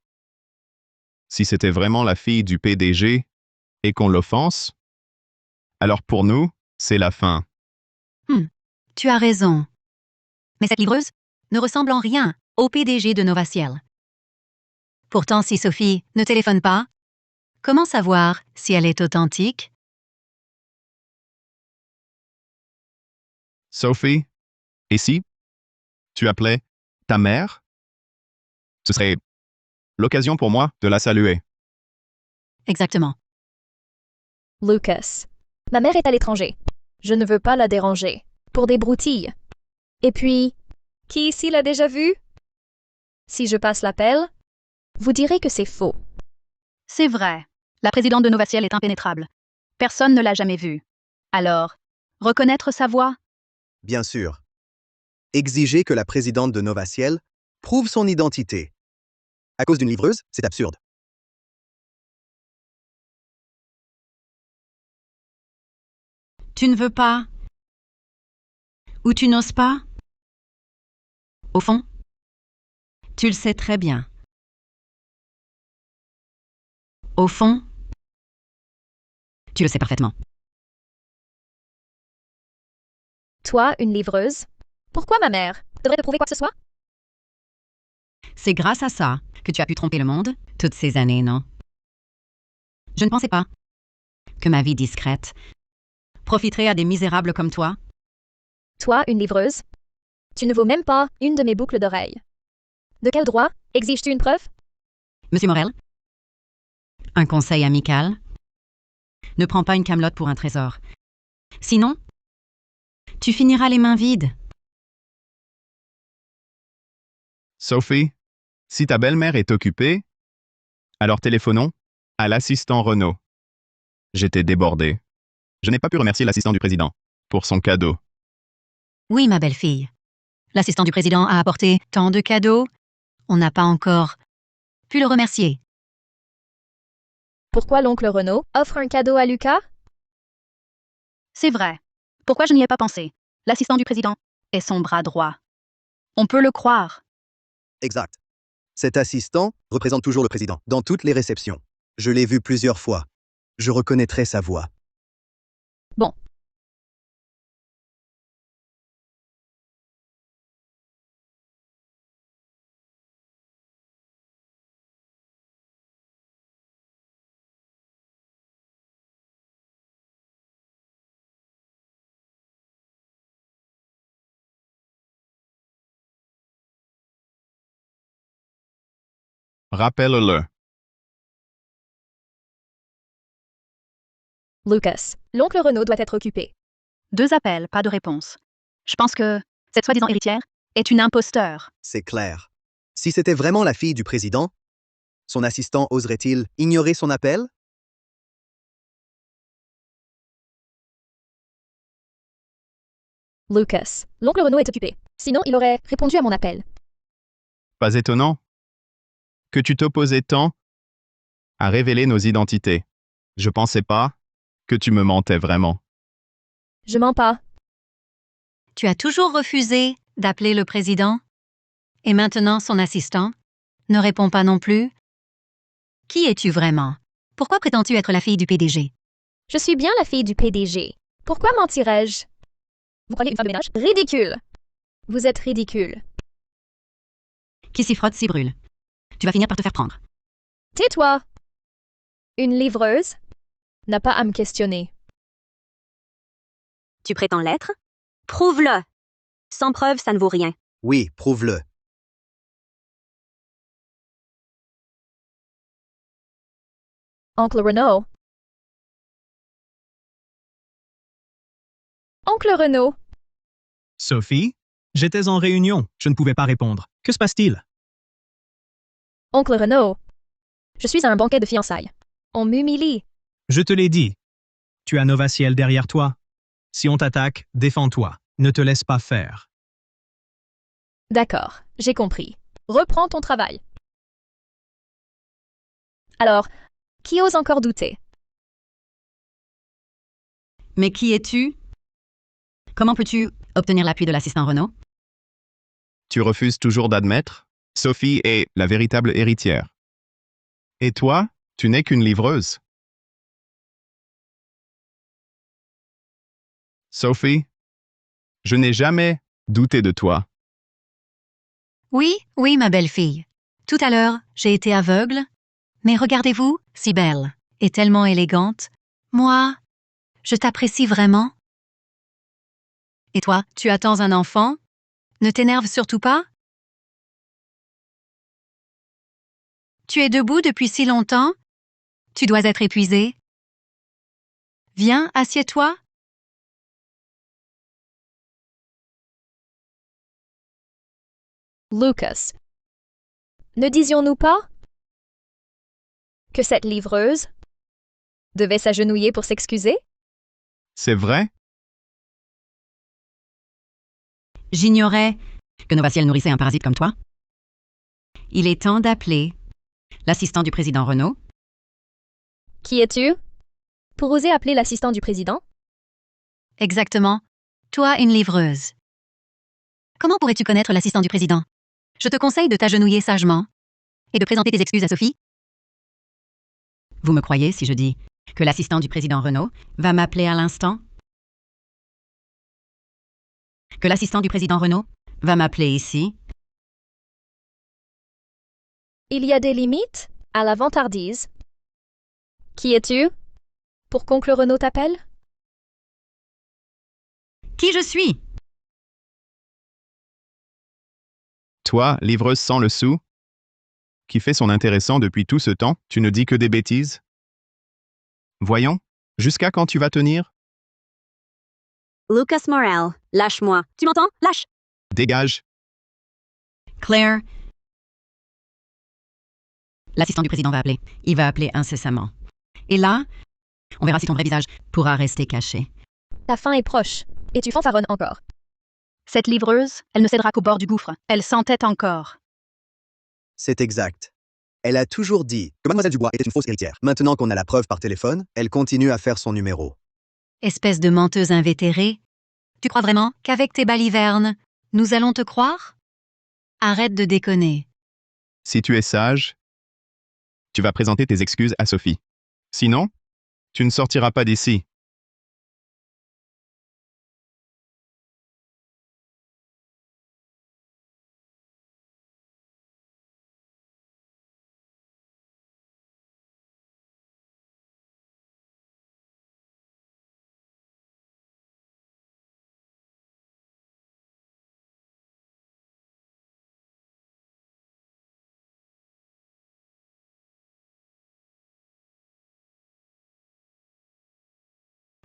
Si c'était vraiment la fille du PDG et qu'on l'offense, alors pour nous, c'est la fin. Tu as raison. Mais cette livreuse ne ressemble en rien au PDG de Novaciel. Pourtant, si Sophie ne téléphone pas, comment savoir si elle est authentique? Sophie, et si tu appelais ta mère? Ce serait l'occasion pour moi de la saluer. Exactement. Lucas. Ma mère est à l'étranger. Je ne veux pas la déranger. Pour des broutilles. Et puis, qui ici l'a déjà vue? Si je passe l'appel, vous direz que c'est faux. C'est vrai. La présidente de Novaciel est impénétrable. Personne ne l'a jamais vue. Alors, reconnaître sa voix? Bien sûr. Exiger que la présidente de Novaciel prouve son identité. À cause d'une livreuse, c'est absurde. Tu ne veux pas? Ou tu n'oses pas? Au fond, tu le sais très bien. Au fond, tu le sais parfaitement. Toi, une livreuse? Pourquoi ma mère devrait te prouver quoi que ce soit? C'est grâce à ça que tu as pu tromper le monde toutes ces années, non? Je ne pensais pas que ma vie discrète profiterait à des misérables comme toi. Toi, une livreuse? Tu ne vaux même pas une de mes boucles d'oreilles. De quel droit exiges-tu une preuve? Monsieur Morel, un conseil amical. Ne prends pas une camelote pour un trésor. Sinon, tu finiras les mains vides. Sophie, si ta belle-mère est occupée, alors téléphonons à l'assistant Renaud. J'étais débordé. Je n'ai pas pu remercier l'assistant du président pour son cadeau. Oui, ma belle-fille. L'assistant du président a apporté tant de cadeaux. On n'a pas encore pu le remercier. Pourquoi l'oncle Renaud offre un cadeau à Lucas? C'est vrai. Pourquoi je n'y ai pas pensé? L'assistant du président est son bras droit. On peut le croire. Exact. Cet assistant représente toujours le président dans toutes les réceptions. Je l'ai vu plusieurs fois. Je reconnaîtrai sa voix. Bon. Rappelle-le. Lucas. L'oncle Renaud doit être occupé. 2 appels, pas de réponse. Je pense que cette soi-disant héritière est une imposteur. C'est clair. Si c'était vraiment la fille du président, son assistant oserait-il ignorer son appel? Lucas. L'oncle Renaud est occupé. Sinon, il aurait répondu à mon appel. Pas étonnant que tu t'opposais tant à révéler nos identités. Je pensais pas que tu me mentais vraiment. Je mens pas. Tu as toujours refusé d'appeler le président? Et maintenant, son assistant ne répond pas non plus? Qui es-tu vraiment? Pourquoi prétends-tu être la fille du PDG? Je suis bien la fille du PDG. Pourquoi mentirais-je? Vous croyez une femme de ménage? Ridicule. Vous êtes ridicule. Qui s'y frotte s'y brûle. Tu vas finir par te faire prendre. Tais-toi. Une livreuse n'a pas à me questionner. Tu prétends l'être? Prouve-le! Sans preuve, ça ne vaut rien. Oui, prouve-le. Oncle Renaud. Oncle Renaud, Sophie, j'étais en réunion, je ne pouvais pas répondre. Que se passe-t-il? Oncle Renaud, je suis à un banquet de fiançailles. On m'humilie. Je te l'ai dit. Tu as Novaciel derrière toi. Si on t'attaque, défends-toi. Ne te laisse pas faire. D'accord, j'ai compris. Reprends ton travail. Alors, qui ose encore douter? Mais qui es-tu? Comment peux-tu obtenir l'appui de l'assistant Renaud? Tu refuses toujours d'admettre? Sophie est la véritable héritière. Et toi, tu n'es qu'une livreuse. Sophie, je n'ai jamais douté de toi. Oui, oui, ma belle-fille. Tout à l'heure, j'ai été aveugle, mais regardez-vous, si belle et tellement élégante. Moi, je t'apprécie vraiment. Et toi, tu attends un enfant? Ne t'énerve surtout pas. Tu es debout depuis si longtemps? Tu dois être épuisé. Viens, assieds-toi. Lucas. Ne disions-nous pas que cette livreuse devait s'agenouiller pour s'excuser? C'est vrai? J'ignorais que Novaciel nourrissait un parasite comme toi. Il est temps d'appeler l'assistant du président Renaud. Qui es-tu? Pour oser appeler l'assistant du président? Exactement. Toi, une livreuse. Comment pourrais-tu connaître l'assistant du président? Je te conseille de t'agenouiller sagement et de présenter tes excuses à Sophie. Vous me croyez si je dis que l'assistant du président Renaud va m'appeler à l'instant? Que l'assistant du président Renaud va m'appeler ici? Il y a des limites à la vantardise. Qui es-tu? Pour qu'oncle Renaud t'appelle? Qui je suis? Toi, livreuse sans le sou, qui fait son intéressant depuis tout ce temps, tu ne dis que des bêtises? Voyons, jusqu'à quand tu vas tenir? Lucas Morel, lâche-moi. Tu m'entends? Lâche! Dégage. Claire. L'assistant du président va appeler. Il va appeler incessamment. Et là, on verra si ton vrai visage pourra rester caché. Ta fin est proche, et tu fanfaronnes encore. Cette livreuse, elle ne cédera qu'au bord du gouffre. Elle s'entête encore. C'est exact. Elle a toujours dit que Mademoiselle Dubois était une fausse héritière. Maintenant qu'on a la preuve par téléphone, elle continue à faire son numéro. Espèce de menteuse invétérée. Tu crois vraiment qu'avec tes balivernes, nous allons te croire? Arrête de déconner. Si tu es sage, tu vas présenter tes excuses à Sophie. Sinon, tu ne sortiras pas d'ici.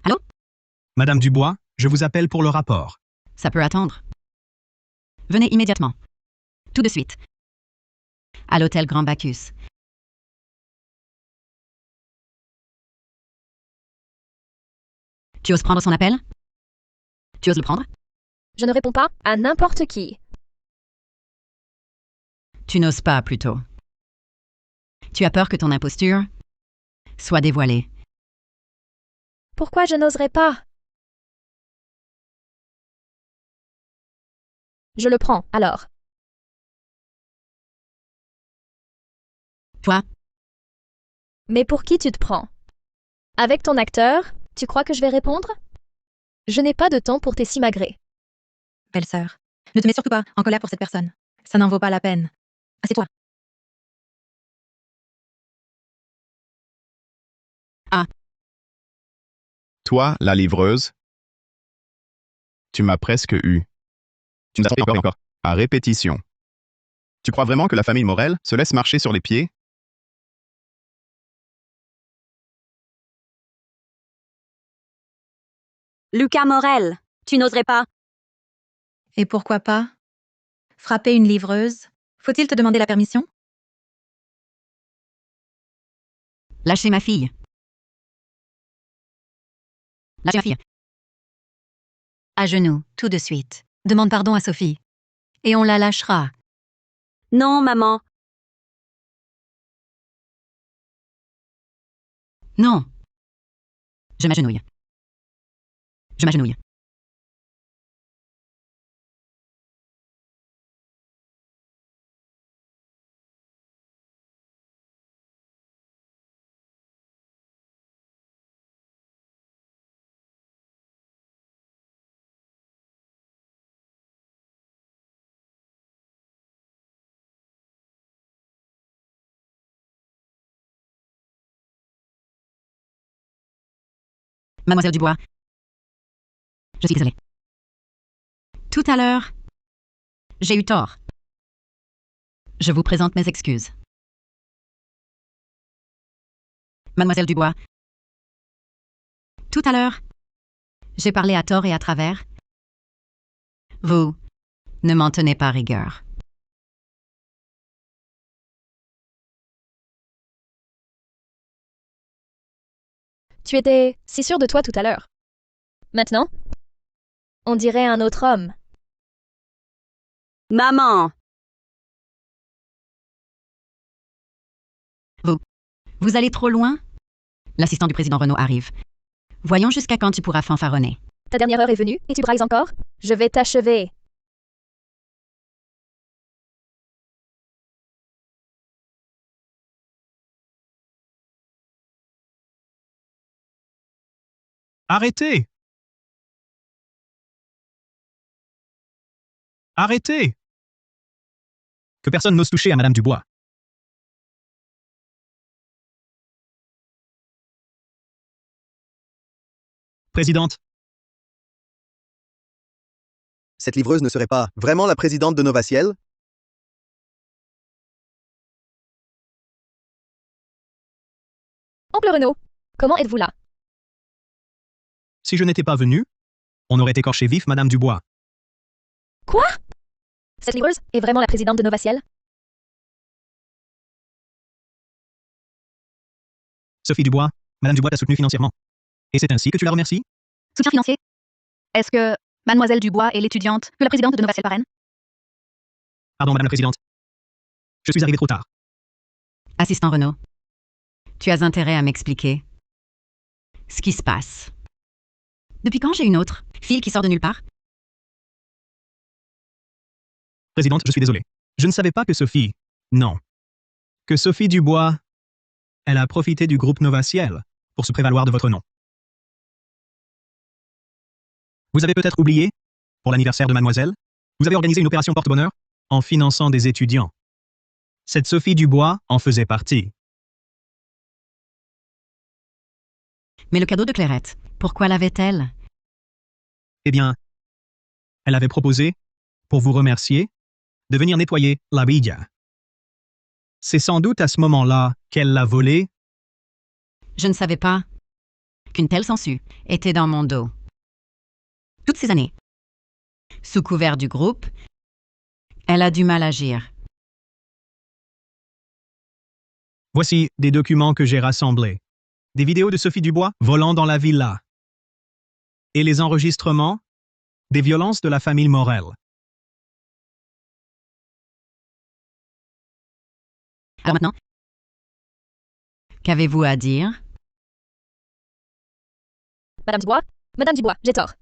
Allô? Madame Dubois, je vous appelle pour le rapport. Ça peut attendre. Venez immédiatement. Tout de suite. À l'hôtel Grand Bacchus. Tu oses prendre son appel? Tu oses le prendre? Je ne réponds pas à n'importe qui. Tu n'oses pas, plutôt. Tu as peur que ton imposture soit dévoilée. Pourquoi je n'oserais pas? Je le prends, alors. Toi, Mais pour qui tu te prends? Avec ton acteur, tu crois que je vais répondre? Je n'ai pas de temps pour tes simagrées. Belle-sœur, ne te mets surtout pas en colère pour cette personne. Ça n'en vaut pas la peine. Assieds-toi. Toi, la livreuse, tu m'as presque eu. Tu nous as trompé encore et encore, à répétition. Tu crois vraiment que la famille Morel se laisse marcher sur les pieds? Lucas Morel, Tu n'oserais pas. Et pourquoi pas? Frapper une livreuse? Faut-il te demander la permission? Lâchez ma fille. Lâchez ma fille. À genoux, tout de suite. Demande pardon à Sophie. Et on la lâchera. Non, maman. Non. Je m'agenouille. Je m'agenouille. Mademoiselle Dubois. Je suis désolée. Tout à l'heure, j'ai eu tort. Je vous présente mes excuses. Mademoiselle Dubois. Tout à l'heure, j'ai parlé à tort et à travers. Vous ne m'en tenez pas rigueur. Tu étais si sûr de toi tout à l'heure. Maintenant, on dirait un autre homme. Maman. Vous allez trop loin? L'assistant du président Renaud arrive. Voyons jusqu'à quand tu pourras fanfaronner. Ta dernière heure est venue et tu brailles encore? Je vais t'achever. Arrêtez! Arrêtez! Que personne n'ose toucher à Madame Dubois. Présidente, Cette livreuse ne serait pas vraiment la présidente de Nova Ciel? Oncle Renaud, comment êtes-vous là? si je n'étais pas venu, on aurait écorché vif Madame Dubois. Quoi? Cette livreuse est vraiment la présidente de Nova Ciel? Sophie Dubois, Madame Dubois t'a soutenu financièrement. Et c'est ainsi que tu la remercies? Soutien financier? Est-ce que Mademoiselle Dubois est l'étudiante que la présidente de Nova Ciel parraine? Pardon, Madame la Présidente. Je suis arrivé trop tard. Assistant Renaud, tu as intérêt à m'expliquer ce qui se passe. Depuis quand j'ai une autre fille qui sort de nulle part? Présidente, je suis désolé. Je ne savais pas que Sophie... Non. Que Sophie Dubois... Elle a profité du groupe Nova Ciel pour se prévaloir de votre nom. Vous avez peut-être oublié, pour l'anniversaire de Mademoiselle, vous avez organisé une opération porte-bonheur en finançant des étudiants. Cette Sophie Dubois en faisait partie. Mais le cadeau de Clairette, pourquoi l'avait-elle? Eh bien, elle avait proposé, pour vous remercier, de venir nettoyer la villa. C'est sans doute à ce moment-là qu'elle l'a volée. Je ne savais pas qu'une telle sangsue était dans mon dos. Toutes ces années. Sous couvert du groupe, elle a du mal à agir. Voici des documents que j'ai rassemblés. Des vidéos de Sophie Dubois volant dans la villa. Et les enregistrements des violences de la famille Morel. Alors maintenant, qu'avez-vous à dire? Madame Dubois, j'ai tort.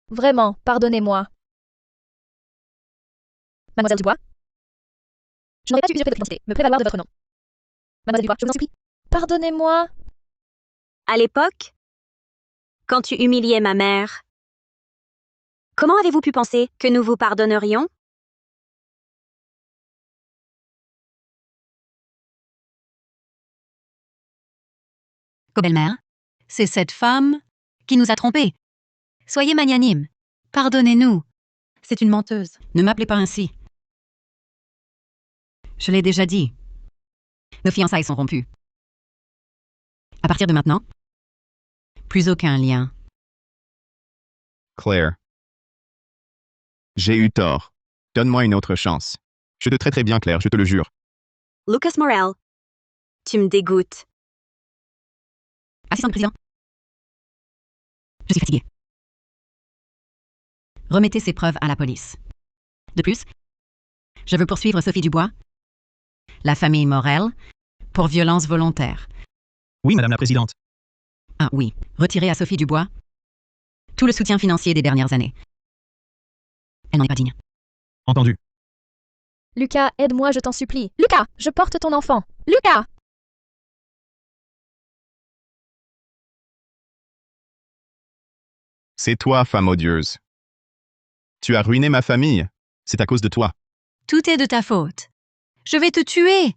Vraiment, pardonnez-moi. Mademoiselle Dubois? Je n'aurais pas dû usurper votre identité, me prévaloir de votre nom. Mademoiselle Dubois, je vous en supplie. Pardonnez-moi. À l'époque, quand tu humiliais ma mère, comment avez-vous pu penser que nous vous pardonnerions? Belle-mère, c'est cette femme qui nous a trompés. Soyez magnanime. Pardonnez-nous. C'est une menteuse. Ne m'appelez pas ainsi. Je l'ai déjà dit. Nos fiançailles sont rompues. À partir de maintenant, plus aucun lien. Claire, J'ai eu tort. Donne-moi une autre chance. Je te traiterai bien, Claire, je te le jure. Lucas Morel, tu me dégoûtes. Assistant du président. Je suis fatigué. Remettez ces preuves à la police. De plus, je veux poursuivre Sophie Dubois, la famille Morel, pour violence volontaire. Oui, Madame la Présidente. Ah oui, retirez à Sophie Dubois tout le soutien financier des dernières années. Elle n'en est pas digne. Entendu. Lucas, aide-moi, je t'en supplie. Lucas, je porte ton enfant. Lucas! C'est toi, femme odieuse. Tu as ruiné ma famille. C'est à cause de toi. Tout est de ta faute. Je vais te tuer.